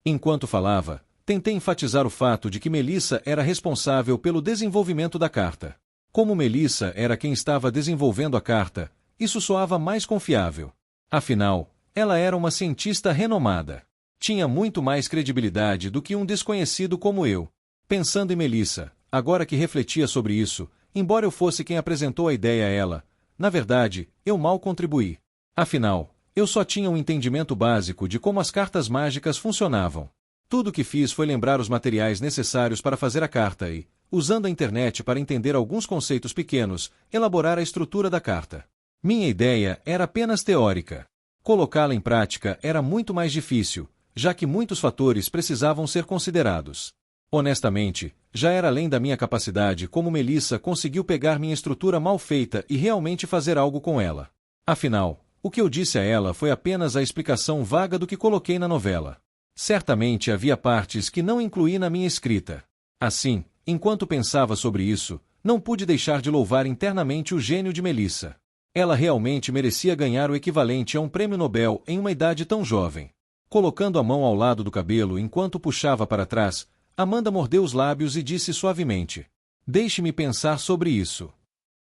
Enquanto falava, tentei enfatizar o fato de que Melissa era responsável pelo desenvolvimento da carta. Como Melissa era quem estava desenvolvendo a carta, isso soava mais confiável. Afinal, ela era uma cientista renomada. Tinha muito mais credibilidade do que um desconhecido como eu. Pensando em Melissa, agora que refletia sobre isso, embora eu fosse quem apresentou a ideia a ela, na verdade, eu mal contribuí. Afinal, eu só tinha um entendimento básico de como as cartas mágicas funcionavam. Tudo o que fiz foi lembrar os materiais necessários para fazer a carta e, usando a internet para entender alguns conceitos pequenos, elaborar a estrutura da carta. Minha ideia era apenas teórica. Colocá-la em prática era muito mais difícil, já que muitos fatores precisavam ser considerados. Honestamente, já era além da minha capacidade como Melissa conseguiu pegar minha estrutura mal feita e realmente fazer algo com ela. Afinal, o que eu disse a ela foi apenas a explicação vaga do que coloquei na novela. Certamente havia partes que não incluí na minha escrita. Assim, enquanto pensava sobre isso, não pude deixar de louvar internamente o gênio de Melissa. Ela realmente merecia ganhar o equivalente a um prêmio Nobel em uma idade tão jovem. Colocando a mão ao lado do cabelo enquanto puxava para trás, Amanda mordeu os lábios e disse suavemente: "Deixe-me pensar sobre isso."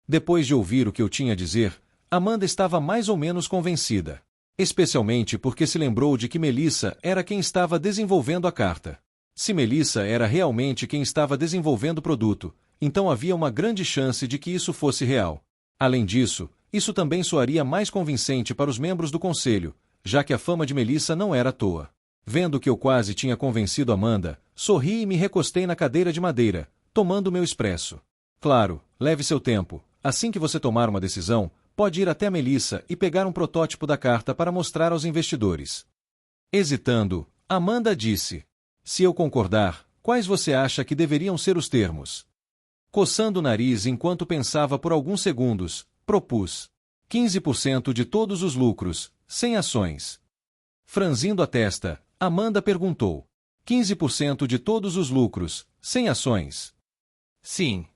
Depois de ouvir o que eu tinha a dizer, Amanda estava mais ou menos convencida. Especialmente porque se lembrou de que Melissa era quem estava desenvolvendo a carta. Se Melissa era realmente quem estava desenvolvendo o produto, então havia uma grande chance de que isso fosse real. Além disso, isso também soaria mais convincente para os membros do conselho, já que a fama de Melissa não era à toa. Vendo que eu quase tinha convencido Amanda, sorri e me recostei na cadeira de madeira, tomando meu expresso. Claro, leve seu tempo. Assim que você tomar uma decisão, pode ir até a Melissa e pegar um protótipo da carta para mostrar aos investidores. Hesitando, Amanda disse: "Se eu concordar, quais você acha que deveriam ser os termos?" Coçando o nariz enquanto pensava por alguns segundos, propus: 15% de todos os lucros, sem ações. Franzindo a testa, Amanda perguntou. 15% de todos os lucros, sem ações. Sim.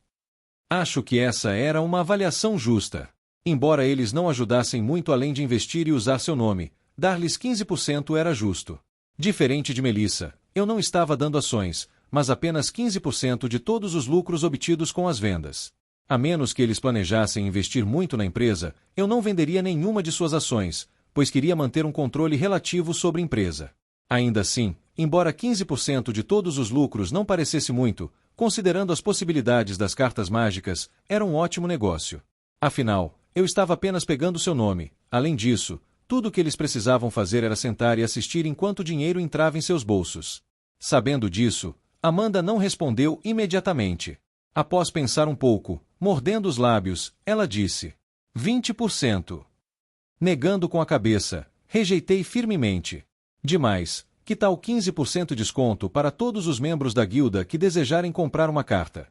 Acho que essa era uma avaliação justa. Embora eles não ajudassem muito além de investir e usar seu nome, dar-lhes 15% era justo. Diferente de Melissa, eu não estava dando ações, mas apenas 15% de todos os lucros obtidos com as vendas. A menos que eles planejassem investir muito na empresa, eu não venderia nenhuma de suas ações, pois queria manter um controle relativo sobre a empresa. Ainda assim, embora 15% de todos os lucros não parecesse muito, considerando as possibilidades das cartas mágicas, era um ótimo negócio. Afinal, eu estava apenas pegando seu nome. Além disso, tudo o que eles precisavam fazer era sentar e assistir enquanto o dinheiro entrava em seus bolsos. Sabendo disso, Amanda não respondeu imediatamente. Após pensar um pouco, mordendo os lábios, ela disse: 20%. Negando com a cabeça, rejeitei firmemente. Demais, que tal 15% desconto para todos os membros da guilda que desejarem comprar uma carta?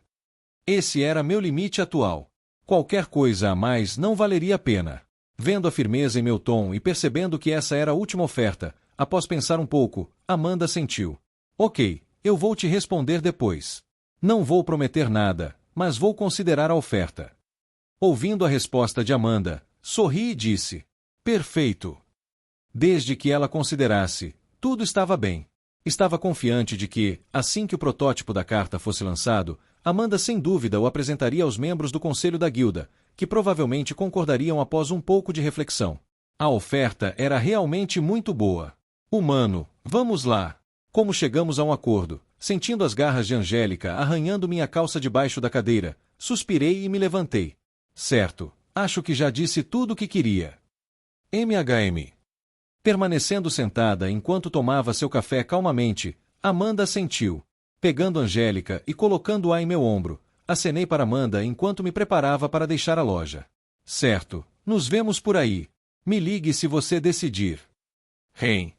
Esse era meu limite atual. Qualquer coisa a mais não valeria a pena. Vendo a firmeza em meu tom e percebendo que essa era a última oferta, após pensar um pouco, Amanda sentiu. Ok, eu vou te responder depois. Não vou prometer nada, mas vou considerar a oferta. Ouvindo a resposta de Amanda, sorri e disse: perfeito. Desde que ela considerasse, tudo estava bem. Estava confiante de que, assim que o protótipo da carta fosse lançado, Amanda sem dúvida o apresentaria aos membros do conselho da guilda, que provavelmente concordariam após um pouco de reflexão. A oferta era realmente muito boa. Humano, vamos lá. Como chegamos a um acordo, sentindo as garras de Angélica arranhando minha calça debaixo da cadeira, suspirei e me levantei. Certo, acho que já disse tudo o que queria. MHM. Permanecendo sentada enquanto tomava seu café calmamente, Amanda assentiu. Pegando Angélica e colocando-a em meu ombro, acenei para Amanda enquanto me preparava para deixar a loja. Certo, nos vemos por aí. Me ligue se você decidir. Ren.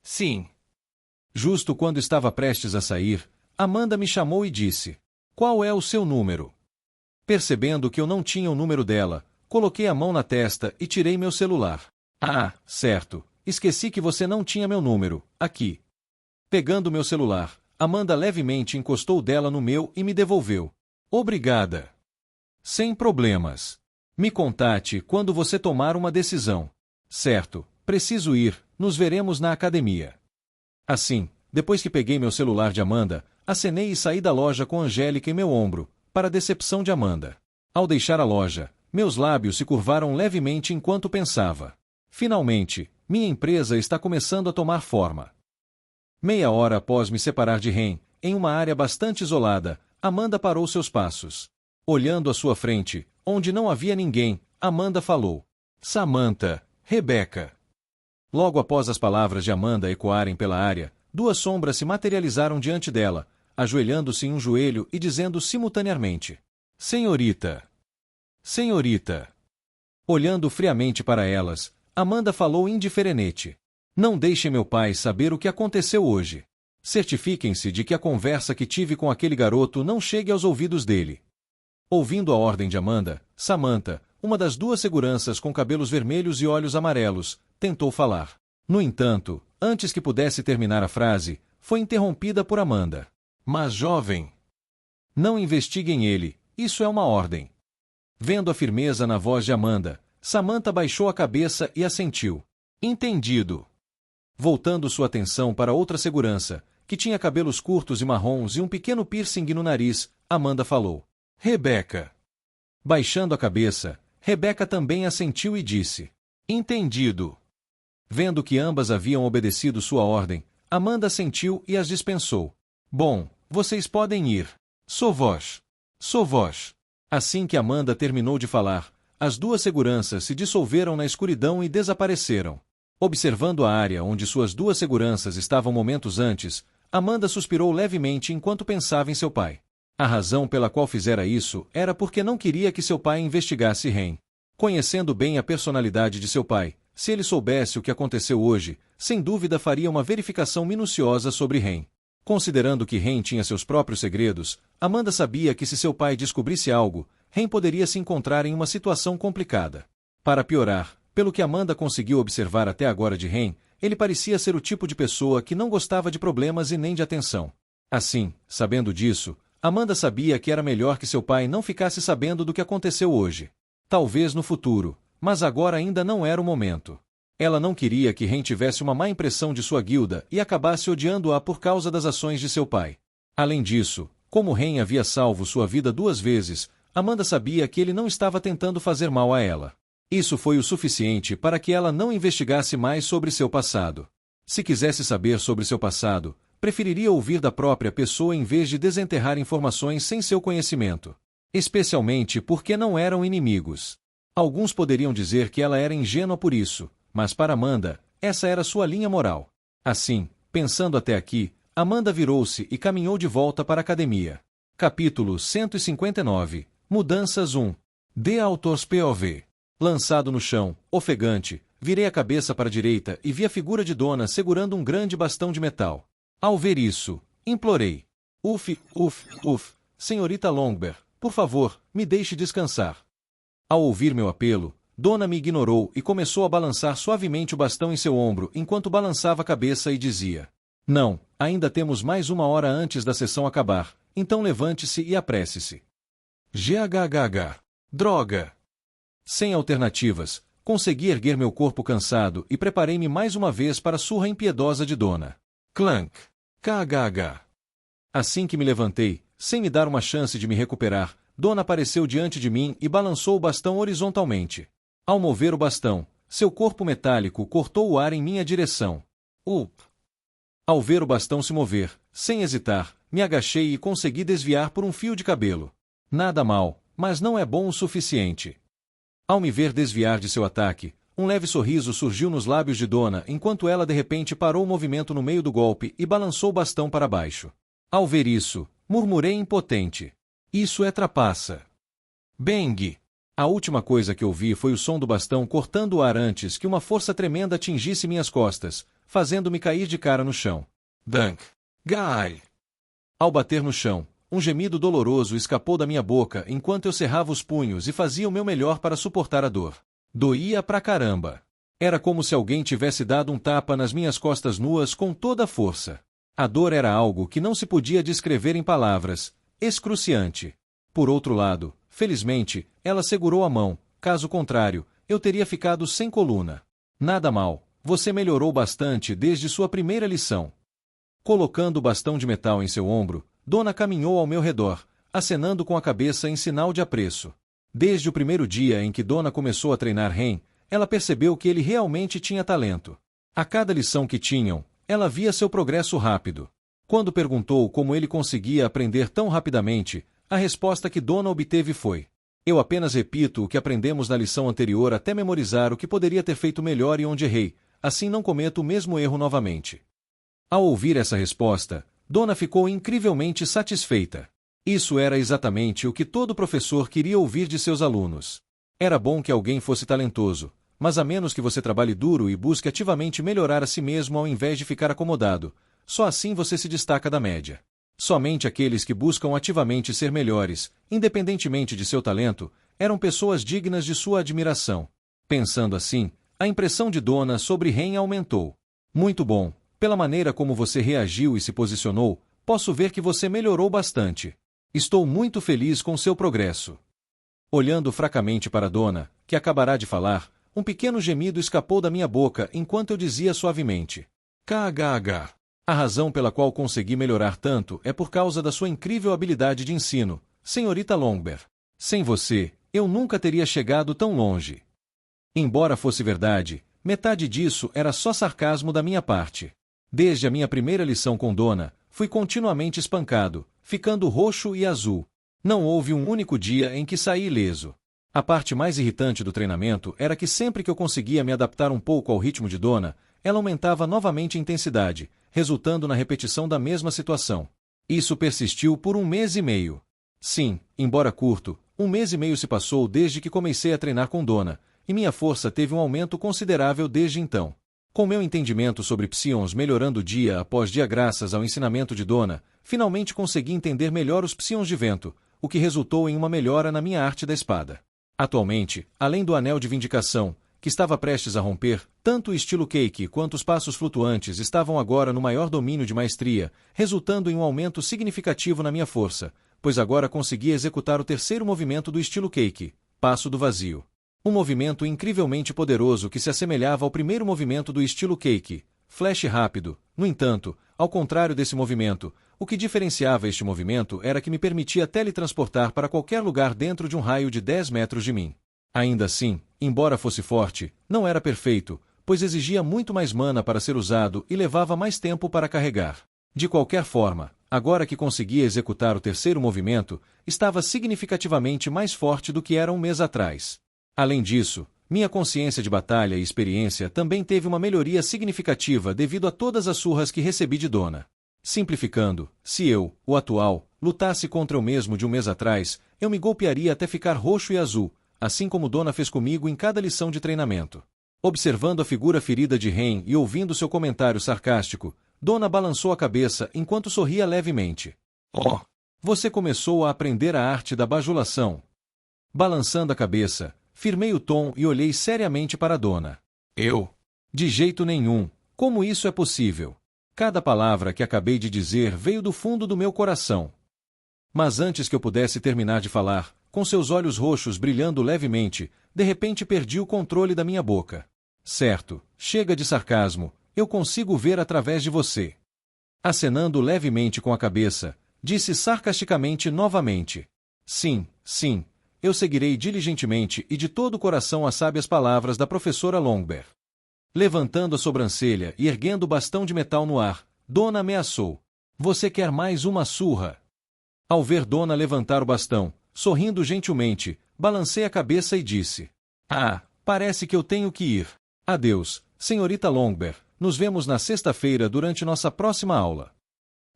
Sim. Justo quando estava prestes a sair, Amanda me chamou e disse: qual é o seu número? Percebendo que eu não tinha o número dela, coloquei a mão na testa e tirei meu celular. Ah, certo. Esqueci que você não tinha meu número. Aqui. Pegando meu celular, Amanda levemente encostou dela no meu e me devolveu. Obrigada. Sem problemas. Me contate quando você tomar uma decisão. Certo, preciso ir, nos veremos na academia. Assim, depois que peguei meu celular de Amanda, acenei e saí da loja com Angélica em meu ombro, para a decepção de Amanda. Ao deixar a loja, meus lábios se curvaram levemente enquanto pensava. Finalmente, minha empresa está começando a tomar forma. Meia hora após me separar de Ren, em uma área bastante isolada, Amanda parou seus passos. Olhando à sua frente, onde não havia ninguém, Amanda falou: Samantha, Rebecca. Logo após as palavras de Amanda ecoarem pela área, duas sombras se materializaram diante dela, ajoelhando-se em um joelho e dizendo simultaneamente: Senhorita. Senhorita. Olhando friamente para elas, Amanda falou indiferente: não deixe meu pai saber o que aconteceu hoje. Certifiquem-se de que a conversa que tive com aquele garoto não chegue aos ouvidos dele. Ouvindo a ordem de Amanda, Samantha, uma das duas seguranças com cabelos vermelhos e olhos amarelos, tentou falar. No entanto, antes que pudesse terminar a frase, foi interrompida por Amanda. Mas jovem, não investiguem ele, isso é uma ordem. Vendo a firmeza na voz de Amanda, Samantha baixou a cabeça e assentiu. Entendido. Voltando sua atenção para outra segurança, que tinha cabelos curtos e marrons e um pequeno piercing no nariz, Amanda falou: Rebecca. Baixando a cabeça, Rebecca também assentiu e disse: entendido. Vendo que ambas haviam obedecido sua ordem, Amanda assentiu e as dispensou. Bom, vocês podem ir. Sou vós. Sou vós. Assim que Amanda terminou de falar, as duas seguranças se dissolveram na escuridão e desapareceram. Observando a área onde suas duas seguranças estavam momentos antes, Amanda suspirou levemente enquanto pensava em seu pai. A razão pela qual fizera isso era porque não queria que seu pai investigasse Ren. Conhecendo bem a personalidade de seu pai, se ele soubesse o que aconteceu hoje, sem dúvida faria uma verificação minuciosa sobre Ren. Considerando que Ren tinha seus próprios segredos, Amanda sabia que se seu pai descobrisse algo, Ren poderia se encontrar em uma situação complicada. Para piorar, pelo que Amanda conseguiu observar até agora de Ren, ele parecia ser o tipo de pessoa que não gostava de problemas e nem de atenção. Assim, sabendo disso, Amanda sabia que era melhor que seu pai não ficasse sabendo do que aconteceu hoje. Talvez no futuro, mas agora ainda não era o momento. Ela não queria que Ren tivesse uma má impressão de sua guilda e acabasse odiando-a por causa das ações de seu pai. Além disso, como Ren havia salvo sua vida 2 vezes, Amanda sabia que ele não estava tentando fazer mal a ela. Isso foi o suficiente para que ela não investigasse mais sobre seu passado. Se quisesse saber sobre seu passado, preferiria ouvir da própria pessoa em vez de desenterrar informações sem seu conhecimento. Especialmente porque não eram inimigos. Alguns poderiam dizer que ela era ingênua por isso, mas para Amanda, essa era sua linha moral. Assim, pensando até aqui, Amanda virou-se e caminhou de volta para a academia. Capítulo 159. Mudanças 1. The Author's POV. Lançado no chão, ofegante, virei a cabeça para a direita e vi a figura de Dona segurando um grande bastão de metal. Ao ver isso, implorei. Uf, senhorita Longbear, por favor, me deixe descansar. Ao ouvir meu apelo, Dona me ignorou e começou a balançar suavemente o bastão em seu ombro enquanto balançava a cabeça e dizia: Não, ainda temos mais 1 hora antes da sessão acabar, então levante-se e apresse-se. GHGH. Droga! Sem alternativas, consegui erguer meu corpo cansado e preparei-me mais uma vez para a surra impiedosa de Dona. Clank! KHH. Assim que me levantei, sem me dar uma chance de me recuperar, Dona apareceu diante de mim e balançou o bastão horizontalmente. Ao mover o bastão, seu corpo metálico cortou o ar em minha direção. Ao ver o bastão se mover, sem hesitar, me agachei e consegui desviar por um fio de cabelo. Nada mal, mas não é bom o suficiente. Ao me ver desviar de seu ataque, um leve sorriso surgiu nos lábios de Dona enquanto ela de repente parou o movimento no meio do golpe e balançou o bastão para baixo. Ao ver isso, murmurei impotente. Isso é trapaça. Bang! A última coisa que ouvi foi o som do bastão cortando o ar antes que uma força tremenda atingisse minhas costas, fazendo-me cair de cara no chão. Dunk! Guy! Ao bater no chão, um gemido doloroso escapou da minha boca enquanto eu cerrava os punhos e fazia o meu melhor para suportar a dor. Doía pra caramba. Era como se alguém tivesse dado um tapa nas minhas costas nuas com toda a força. A dor era algo que não se podia descrever em palavras, excruciante. Por outro lado, felizmente, ela segurou a mão, caso contrário, eu teria ficado sem coluna. Nada mal, você melhorou bastante desde sua primeira lição. Colocando o bastão de metal em seu ombro, Dona caminhou ao meu redor, acenando com a cabeça em sinal de apreço. Desde o primeiro dia em que Dona começou a treinar Ren, ela percebeu que ele realmente tinha talento. A cada lição que tinham, ela via seu progresso rápido. Quando perguntou como ele conseguia aprender tão rapidamente, a resposta que Dona obteve foi: Eu apenas repito o que aprendemos na lição anterior até memorizar o que poderia ter feito melhor e onde errei, assim não cometo o mesmo erro novamente. Ao ouvir essa resposta, Dona ficou incrivelmente satisfeita. Isso era exatamente o que todo professor queria ouvir de seus alunos. Era bom que alguém fosse talentoso, mas a menos que você trabalhe duro e busque ativamente melhorar a si mesmo ao invés de ficar acomodado, só assim você se destaca da média. Somente aqueles que buscam ativamente ser melhores, independentemente de seu talento, eram pessoas dignas de sua admiração. Pensando assim, a impressão de Dona sobre Ren aumentou. Muito bom. Pela maneira como você reagiu e se posicionou, posso ver que você melhorou bastante. Estou muito feliz com seu progresso. Olhando fracamente para Dona, que acabará de falar, um pequeno gemido escapou da minha boca enquanto eu dizia suavemente: KHH. A razão pela qual consegui melhorar tanto é por causa da sua incrível habilidade de ensino, senhorita Longbear. Sem você, eu nunca teria chegado tão longe. Embora fosse verdade, metade disso era só sarcasmo da minha parte. Desde a minha primeira lição com Dona, fui continuamente espancado, ficando roxo e azul. Não houve um único dia em que saí ileso. A parte mais irritante do treinamento era que sempre que eu conseguia me adaptar um pouco ao ritmo de Dona, ela aumentava novamente a intensidade, resultando na repetição da mesma situação. Isso persistiu por 1 mês e meio. Sim, embora curto, 1 mês e meio se passou desde que comecei a treinar com Dona, e minha força teve um aumento considerável desde então. Com meu entendimento sobre Psions melhorando dia após dia graças ao ensinamento de Dona, finalmente consegui entender melhor os Psions de vento, o que resultou em uma melhora na minha arte da espada. Atualmente, além do Anel de Vindicação, que estava prestes a romper, tanto o estilo cake quanto os passos flutuantes estavam agora no maior domínio de maestria, resultando em um aumento significativo na minha força, pois agora conseguia executar o terceiro movimento do estilo cake, passo do vazio. Um movimento incrivelmente poderoso que se assemelhava ao primeiro movimento do estilo cake, flash rápido. No entanto, ao contrário desse movimento, o que diferenciava este movimento era que me permitia teletransportar para qualquer lugar dentro de um raio de 10 metros de mim. Ainda assim, embora fosse forte, não era perfeito, pois exigia muito mais mana para ser usado e levava mais tempo para carregar. De qualquer forma, agora que conseguia executar o terceiro movimento, estava significativamente mais forte do que era um mês atrás. Além disso, minha consciência de batalha e experiência também teve uma melhoria significativa devido a todas as surras que recebi de Dona. Simplificando, se eu, o atual, lutasse contra eu mesmo de um mês atrás, eu me golpearia até ficar roxo e azul, assim como Dona fez comigo em cada lição de treinamento. Observando a figura ferida de Ren e ouvindo seu comentário sarcástico, Dona balançou a cabeça enquanto sorria levemente. Oh! Você começou a aprender a arte da bajulação. Balançando a cabeça, firmei o tom e olhei seriamente para Dona. Eu? De jeito nenhum. Como isso é possível? Cada palavra que acabei de dizer veio do fundo do meu coração. Mas antes que eu pudesse terminar de falar, com seus olhos roxos brilhando levemente, de repente perdi o controle da minha boca. Certo, chega de sarcasmo, eu consigo ver através de você. Acenando levemente com a cabeça, disse sarcasticamente novamente. Sim, sim. Eu seguirei diligentemente e de todo o coração as sábias palavras da professora Longbear. Levantando a sobrancelha e erguendo o bastão de metal no ar, Dona ameaçou. Você quer mais uma surra? Ao ver Dona levantar o bastão, sorrindo gentilmente, balancei a cabeça e disse. Ah, parece que eu tenho que ir. Adeus, senhorita Longbear, nos vemos na sexta-feira durante nossa próxima aula.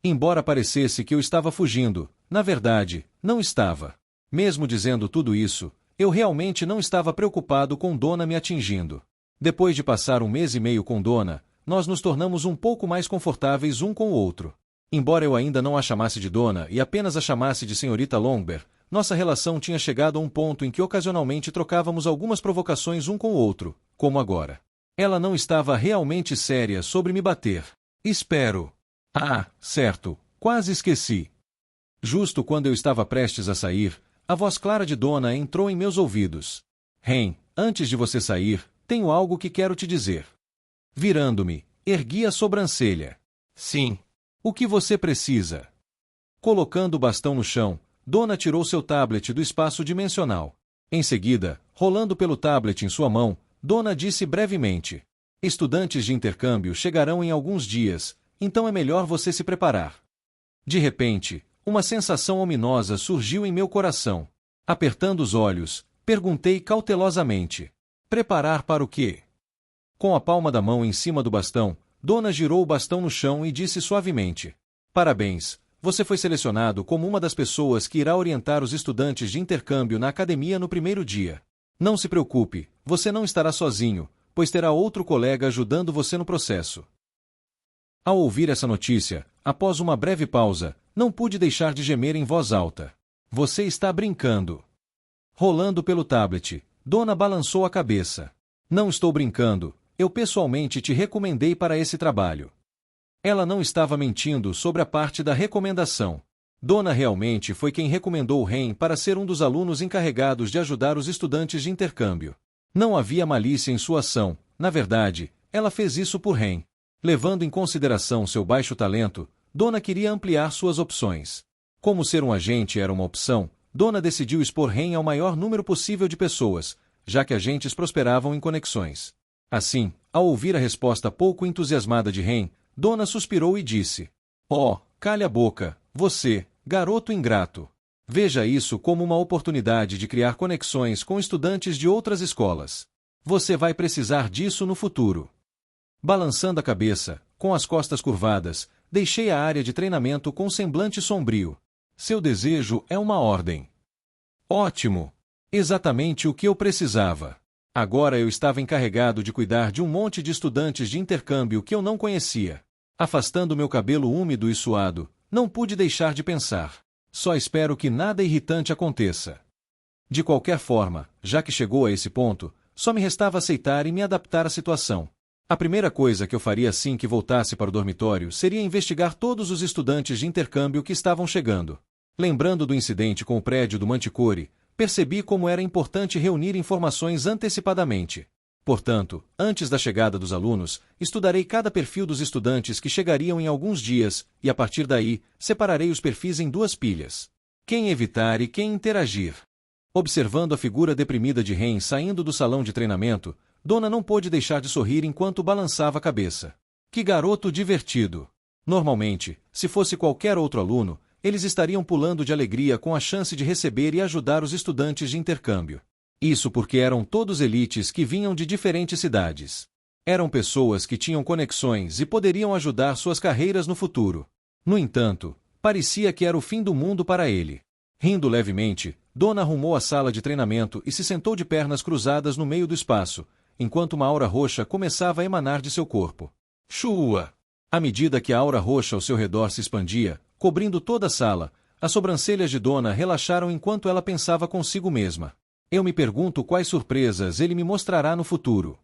Embora parecesse que eu estava fugindo, na verdade, não estava. Mesmo dizendo tudo isso, eu realmente não estava preocupado com Dona me atingindo. Depois de passar um mês e meio com Dona, nós nos tornamos um pouco mais confortáveis um com o outro. Embora eu ainda não a chamasse de Dona e apenas a chamasse de senhorita Longbear, nossa relação tinha chegado a um ponto em que ocasionalmente trocávamos algumas provocações um com o outro, como agora. Ela não estava realmente séria sobre me bater. Espero. Ah, certo, quase esqueci. Justo quando eu estava prestes a sair, a voz clara de Dona entrou em meus ouvidos. Ren, antes de você sair, tenho algo que quero te dizer. Virando-me, ergui a sobrancelha. Sim. O que você precisa? Colocando o bastão no chão, Dona tirou seu tablet do espaço dimensional. Em seguida, rolando pelo tablet em sua mão, Dona disse brevemente. Estudantes de intercâmbio chegarão em alguns dias, então é melhor você se preparar. De repente, uma sensação ominosa surgiu em meu coração. Apertando os olhos, perguntei cautelosamente. Preparar para o quê? Com a palma da mão em cima do bastão, Dona girou o bastão no chão e disse suavemente. Parabéns, você foi selecionado como uma das pessoas que irá orientar os estudantes de intercâmbio na academia no primeiro dia. Não se preocupe, você não estará sozinho, pois terá outro colega ajudando você no processo. Ao ouvir essa notícia, após uma breve pausa, não pude deixar de gemer em voz alta. Você está brincando. Rolando pelo tablet, Dona balançou a cabeça. Não estou brincando, eu pessoalmente te recomendei para esse trabalho. Ela não estava mentindo sobre a parte da recomendação. Dona realmente foi quem recomendou Ren para ser um dos alunos encarregados de ajudar os estudantes de intercâmbio. Não havia malícia em sua ação, na verdade, ela fez isso por Ren. Levando em consideração seu baixo talento, Dona queria ampliar suas opções. Como ser um agente era uma opção, Dona decidiu expor Ren ao maior número possível de pessoas, já que agentes prosperavam em conexões. Assim, ao ouvir a resposta pouco entusiasmada de Ren, Dona suspirou e disse: Oh, calha a boca, você, garoto ingrato. Veja isso como uma oportunidade de criar conexões com estudantes de outras escolas. Você vai precisar disso no futuro. Balançando a cabeça, com as costas curvadas, deixei a área de treinamento com semblante sombrio. Seu desejo é uma ordem. Ótimo! Exatamente o que eu precisava. Agora eu estava encarregado de cuidar de um monte de estudantes de intercâmbio que eu não conhecia. Afastando meu cabelo úmido e suado, não pude deixar de pensar. Só espero que nada irritante aconteça. De qualquer forma, já que chegou a esse ponto, só me restava aceitar e me adaptar à situação. A primeira coisa que eu faria assim que voltasse para o dormitório seria investigar todos os estudantes de intercâmbio que estavam chegando. Lembrando do incidente com o prédio do Manticore, percebi como era importante reunir informações antecipadamente. Portanto, antes da chegada dos alunos, estudarei cada perfil dos estudantes que chegariam em alguns dias e, a partir daí, separarei os perfis em duas pilhas. Quem evitar e quem interagir. Observando a figura deprimida de Ren saindo do salão de treinamento, Dona não pôde deixar de sorrir enquanto balançava a cabeça. Que garoto divertido! Normalmente, se fosse qualquer outro aluno, eles estariam pulando de alegria com a chance de receber e ajudar os estudantes de intercâmbio. Isso porque eram todos elites que vinham de diferentes cidades. Eram pessoas que tinham conexões e poderiam ajudar suas carreiras no futuro. No entanto, parecia que era o fim do mundo para ele. Rindo levemente, Dona arrumou a sala de treinamento e se sentou de pernas cruzadas no meio do espaço, enquanto uma aura roxa começava a emanar de seu corpo. Shua! À medida que a aura roxa ao seu redor se expandia, cobrindo toda a sala, as sobrancelhas de Dona relaxaram enquanto ela pensava consigo mesma. Eu me pergunto quais surpresas ele me mostrará no futuro.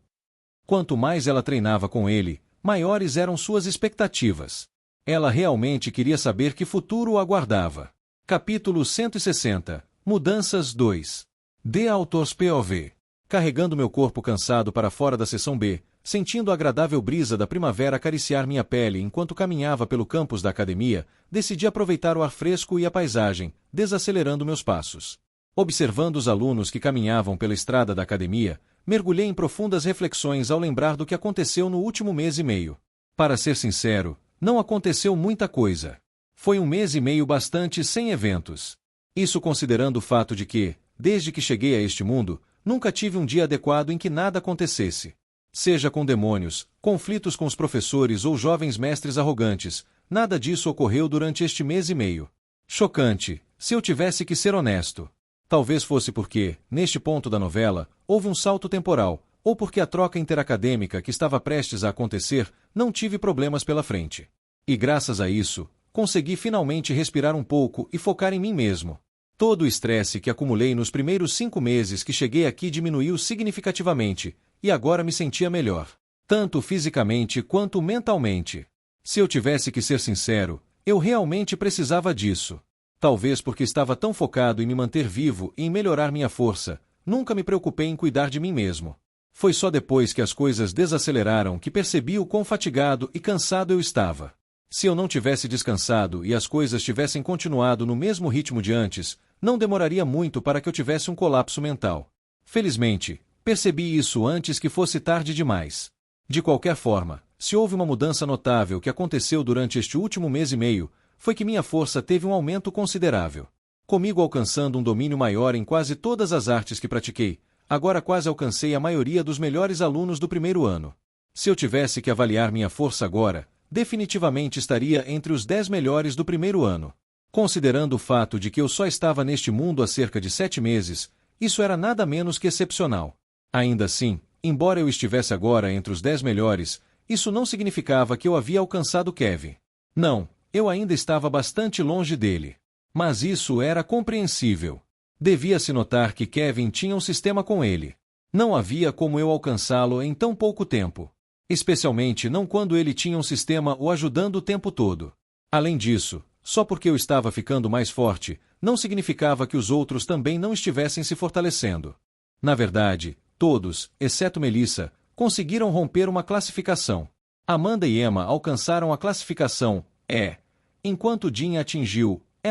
Quanto mais ela treinava com ele, maiores eram suas expectativas. Ela realmente queria saber que futuro o aguardava. Capítulo 160. Mudanças 2. The Author's POV. Carregando meu corpo cansado para fora da seção B, sentindo a agradável brisa da primavera acariciar minha pele enquanto caminhava pelo campus da academia, decidi aproveitar o ar fresco e a paisagem, desacelerando meus passos. Observando os alunos que caminhavam pela estrada da academia, mergulhei em profundas reflexões ao lembrar do que aconteceu no último mês e meio. Para ser sincero, não aconteceu muita coisa. Foi um mês e meio bastante sem eventos. Isso considerando o fato de que, desde que cheguei a este mundo, nunca tive um dia adequado em que nada acontecesse. Seja com demônios, conflitos com os professores ou jovens mestres arrogantes, nada disso ocorreu durante este mês e meio. Chocante, se eu tivesse que ser honesto. Talvez fosse porque, neste ponto da novela, houve um salto temporal, ou porque a troca interacadêmica que estava prestes a acontecer não tive problemas pela frente. E graças a isso, consegui finalmente respirar um pouco e focar em mim mesmo. Todo o estresse que acumulei nos primeiros 5 meses que cheguei aqui diminuiu significativamente, e agora me sentia melhor. Tanto fisicamente quanto mentalmente. Se eu tivesse que ser sincero, eu realmente precisava disso. Talvez porque estava tão focado em me manter vivo e em melhorar minha força, nunca me preocupei em cuidar de mim mesmo. Foi só depois que as coisas desaceleraram que percebi o quão fatigado e cansado eu estava. Se eu não tivesse descansado e as coisas tivessem continuado no mesmo ritmo de antes, não demoraria muito para que eu tivesse um colapso mental. Felizmente, percebi isso antes que fosse tarde demais. De qualquer forma, se houve uma mudança notável que aconteceu durante este último mês e meio, foi que minha força teve um aumento considerável. Comigo alcançando um domínio maior em quase todas as artes que pratiquei, agora quase alcancei a maioria dos melhores alunos do primeiro ano. Se eu tivesse que avaliar minha força agora, definitivamente estaria entre os 10 melhores do primeiro ano. Considerando o fato de que eu só estava neste mundo há cerca de 7 meses, isso era nada menos que excepcional. Ainda assim, embora eu estivesse agora entre os 10 melhores, isso não significava que eu havia alcançado Kevin. Não, eu ainda estava bastante longe dele. Mas isso era compreensível. Devia-se notar que Kevin tinha um sistema com ele. Não havia como eu alcançá-lo em tão pouco tempo. Especialmente não quando ele tinha um sistema o ajudando o tempo todo. Além disso, só porque eu estava ficando mais forte, não significava que os outros também não estivessem se fortalecendo. Na verdade, todos, exceto Melissa, conseguiram romper uma classificação. Amanda e Emma alcançaram a classificação E, enquanto Jean atingiu E+.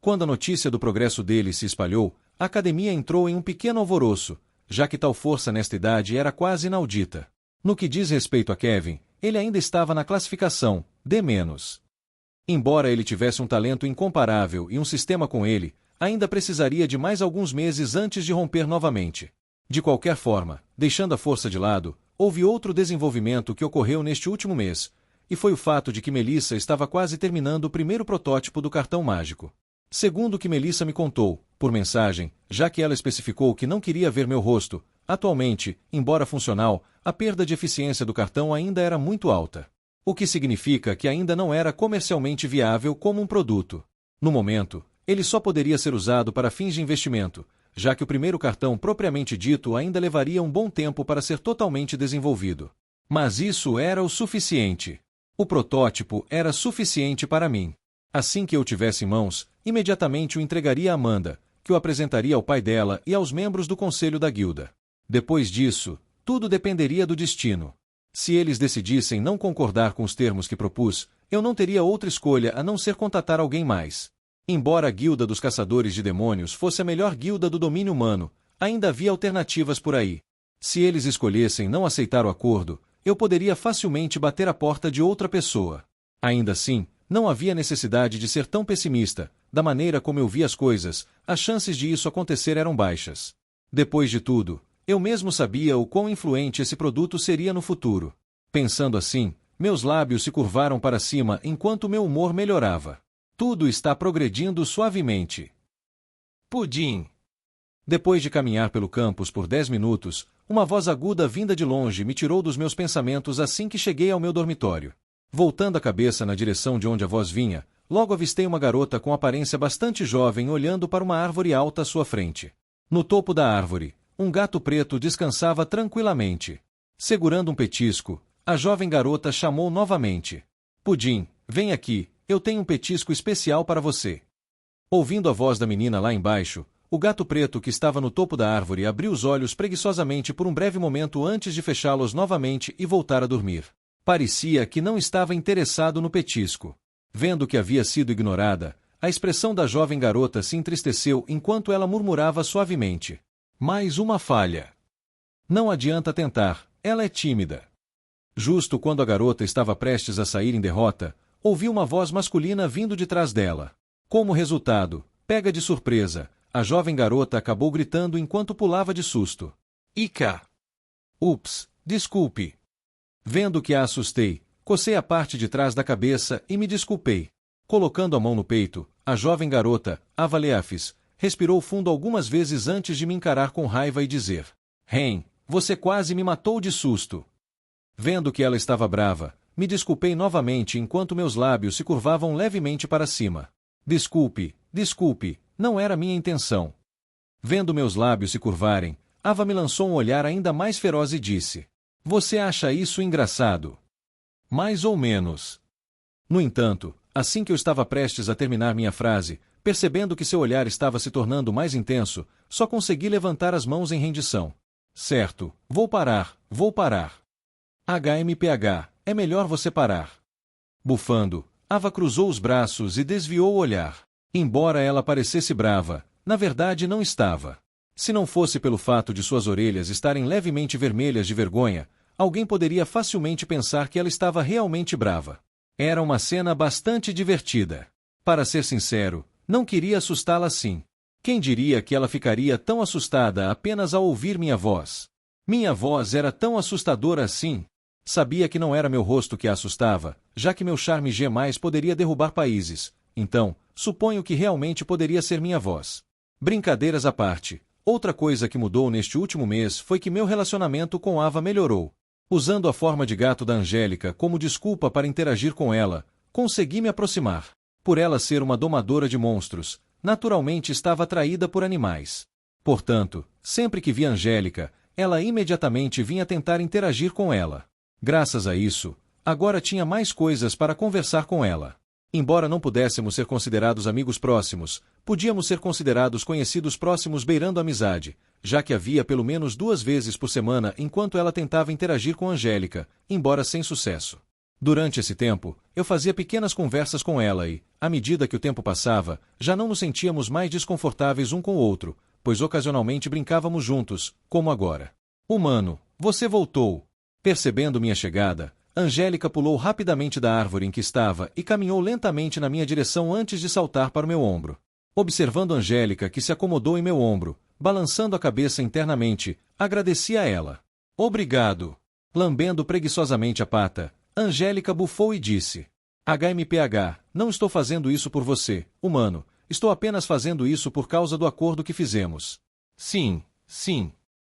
Quando a notícia do progresso dele se espalhou, a academia entrou em um pequeno alvoroço, já que tal força nesta idade era quase inaudita. No que diz respeito a Kevin, ele ainda estava na classificação D-. Embora ele tivesse um talento incomparável e um sistema com ele, ainda precisaria de mais alguns meses antes de romper novamente. De qualquer forma, deixando a força de lado, houve outro desenvolvimento que ocorreu neste último mês, e foi o fato de que Melissa estava quase terminando o primeiro protótipo do cartão mágico. Segundo o que Melissa me contou, por mensagem, já que ela especificou que não queria ver meu rosto, atualmente, embora funcional, a perda de eficiência do cartão ainda era muito alta. O que significa que ainda não era comercialmente viável como um produto. No momento, ele só poderia ser usado para fins de investimento, já que o primeiro cartão propriamente dito ainda levaria um bom tempo para ser totalmente desenvolvido. Mas isso era o suficiente. O protótipo era suficiente para mim. Assim que eu tivesse em mãos, imediatamente o entregaria a Amanda, que o apresentaria ao pai dela e aos membros do conselho da guilda. Depois disso, tudo dependeria do destino. Se eles decidissem não concordar com os termos que propus, eu não teria outra escolha a não ser contatar alguém mais. Embora a Guilda dos Caçadores de Demônios fosse a melhor guilda do domínio humano, ainda havia alternativas por aí. Se eles escolhessem não aceitar o acordo, eu poderia facilmente bater a porta de outra pessoa. Ainda assim, não havia necessidade de ser tão pessimista. Da maneira como eu via as coisas, as chances de isso acontecer eram baixas. Depois de tudo, eu mesmo sabia o quão influente esse produto seria no futuro. Pensando assim, meus lábios se curvaram para cima enquanto meu humor melhorava. Tudo está progredindo suavemente. Pudim. Depois de caminhar pelo campus por 10 minutos, uma voz aguda vinda de longe me tirou dos meus pensamentos assim que cheguei ao meu dormitório. Voltando a cabeça na direção de onde a voz vinha, logo avistei uma garota com aparência bastante jovem olhando para uma árvore alta à sua frente. No topo da árvore, um gato preto descansava tranquilamente. Segurando um petisco, a jovem garota chamou novamente. Pudim, vem aqui, eu tenho um petisco especial para você. Ouvindo a voz da menina lá embaixo, o gato preto que estava no topo da árvore abriu os olhos preguiçosamente por um breve momento antes de fechá-los novamente e voltar a dormir. Parecia que não estava interessado no petisco. Vendo que havia sido ignorada, a expressão da jovem garota se entristeceu enquanto ela murmurava suavemente. Mais uma falha. Não adianta tentar, ela é tímida. Justo quando a garota estava prestes a sair em derrota, ouviu uma voz masculina vindo de trás dela. Como resultado, pega de surpresa, a jovem garota acabou gritando enquanto pulava de susto. Ica! Ups, desculpe. Vendo que a assustei, cocei a parte de trás da cabeça e me desculpei. Colocando a mão no peito, a jovem garota, Avaleafis, respirou fundo algumas vezes antes de me encarar com raiva e dizer: Ren, você quase me matou de susto. Vendo que ela estava brava, me desculpei novamente enquanto meus lábios se curvavam levemente para cima. Desculpe, não era minha intenção. Vendo meus lábios se curvarem, Ava me lançou um olhar ainda mais feroz e disse: Você acha isso engraçado? Mais ou menos. No entanto, assim que eu estava prestes a terminar minha frase, percebendo que seu olhar estava se tornando mais intenso, só consegui levantar as mãos em rendição. Certo, vou parar. HMPH, é melhor você parar. Bufando, Ava cruzou os braços e desviou o olhar. Embora ela parecesse brava, na verdade não estava. Se não fosse pelo fato de suas orelhas estarem levemente vermelhas de vergonha, alguém poderia facilmente pensar que ela estava realmente brava. Era uma cena bastante divertida. Para ser sincero, não queria assustá-la assim. Quem diria que ela ficaria tão assustada apenas ao ouvir minha voz? Minha voz era tão assustadora assim. Sabia que não era meu rosto que a assustava, já que meu charme G+ poderia derrubar países. Então, suponho que realmente poderia ser minha voz. Brincadeiras à parte, outra coisa que mudou neste último mês foi que meu relacionamento com Ava melhorou. Usando a forma de gato da Angélica como desculpa para interagir com ela, consegui me aproximar. Por ela ser uma domadora de monstros, naturalmente estava atraída por animais. Portanto, sempre que via Angélica, ela imediatamente vinha tentar interagir com ela. Graças a isso, agora tinha mais coisas para conversar com ela. Embora não pudéssemos ser considerados amigos próximos, podíamos ser considerados conhecidos próximos beirando a amizade, já que havia pelo menos 2 vezes por semana enquanto ela tentava interagir com Angélica, embora sem sucesso. Durante esse tempo, eu fazia pequenas conversas com ela e, à medida que o tempo passava, já não nos sentíamos mais desconfortáveis um com o outro, pois ocasionalmente brincávamos juntos, como agora. Humano, você voltou. Percebendo minha chegada, Angélica pulou rapidamente da árvore em que estava e caminhou lentamente na minha direção antes de saltar para o meu ombro. Observando Angélica que se acomodou em meu ombro, balançando a cabeça internamente, agradeci a ela. Obrigado. Lambendo preguiçosamente a pata, Angélica bufou e disse: HMPH, não estou fazendo isso por você, humano, estou apenas fazendo isso por causa do acordo que fizemos. Sim.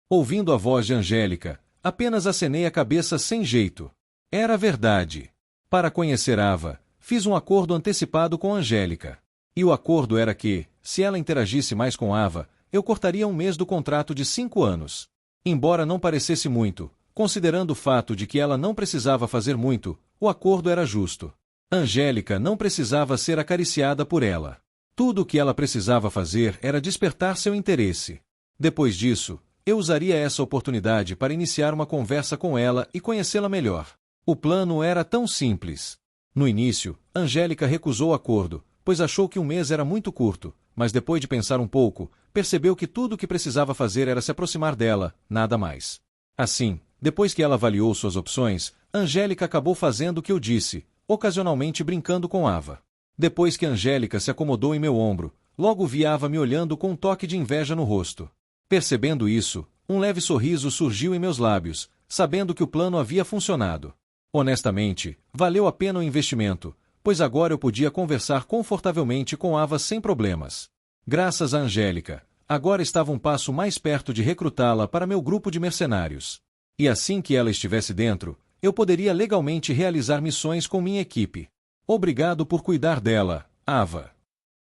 Ouvindo a voz de Angélica, apenas acenei a cabeça sem jeito. Era verdade. Para conhecer Ava, fiz um acordo antecipado com Angélica. E o acordo era que, se ela interagisse mais com Ava, eu cortaria um mês do contrato de 5 anos. Embora não parecesse muito, considerando o fato de que ela não precisava fazer muito, o acordo era justo. Angélica não precisava ser acariciada por ela. Tudo o que ela precisava fazer era despertar seu interesse. Depois disso, eu usaria essa oportunidade para iniciar uma conversa com ela e conhecê-la melhor. O plano era tão simples. No início, Angélica recusou o acordo, pois achou que um mês era muito curto, mas depois de pensar um pouco, percebeu que tudo o que precisava fazer era se aproximar dela, nada mais. Assim, depois que ela avaliou suas opções, Angélica acabou fazendo o que eu disse, ocasionalmente brincando com Ava. Depois que Angélica se acomodou em meu ombro, logo vi Ava me olhando com um toque de inveja no rosto. Percebendo isso, um leve sorriso surgiu em meus lábios, sabendo que o plano havia funcionado. Honestamente, valeu a pena o investimento, pois agora eu podia conversar confortavelmente com Ava sem problemas. Graças a Angélica, agora estava um passo mais perto de recrutá-la para meu grupo de mercenários. E assim que ela estivesse dentro, eu poderia legalmente realizar missões com minha equipe. Obrigado por cuidar dela, Ava.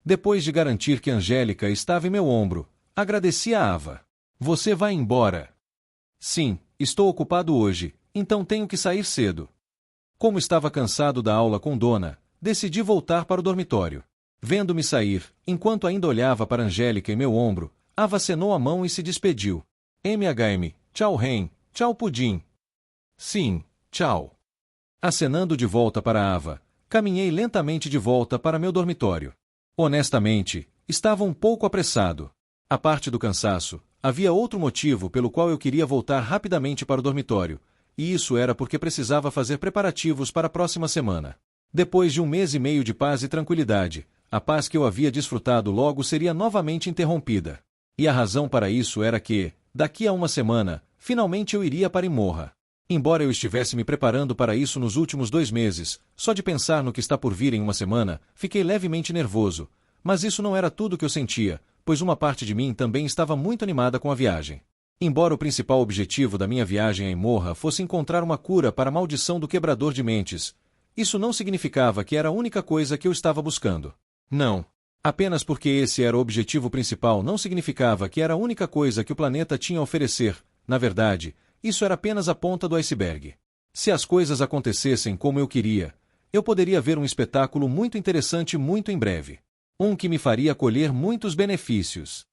Depois de garantir que Angélica estava em meu ombro, agradeci a Ava. Você vai embora? Sim, estou ocupado hoje, então tenho que sair cedo. Como estava cansado da aula com Dona, decidi voltar para o dormitório. Vendo-me sair, enquanto ainda olhava para Angélica em meu ombro, Ava acenou a mão e se despediu. Tchau Ren, tchau Pudim. Sim, tchau. Acenando de volta para Ava, caminhei lentamente de volta para meu dormitório. Honestamente, estava um pouco apressado. À parte do cansaço, havia outro motivo pelo qual eu queria voltar rapidamente para o dormitório, e isso era porque precisava fazer preparativos para a próxima semana. Depois de um mês e meio de paz e tranquilidade, a paz que eu havia desfrutado logo seria novamente interrompida. E a razão para isso era que, daqui a uma semana, finalmente eu iria para Imorra. Embora eu estivesse me preparando para isso nos últimos 2 meses, só de pensar no que está por vir em uma semana, fiquei levemente nervoso. Mas isso não era tudo o que eu sentia, pois uma parte de mim também estava muito animada com a viagem. Embora o principal objetivo da minha viagem a Imorra fosse encontrar uma cura para a maldição do quebrador de mentes, isso não significava que era a única coisa que eu estava buscando. Não. Apenas porque esse era o objetivo principal não significava que era a única coisa que o planeta tinha a oferecer. Na verdade, isso era apenas a ponta do iceberg. Se as coisas acontecessem como eu queria, eu poderia ver um espetáculo muito interessante muito em breve. Um que me faria colher muitos benefícios.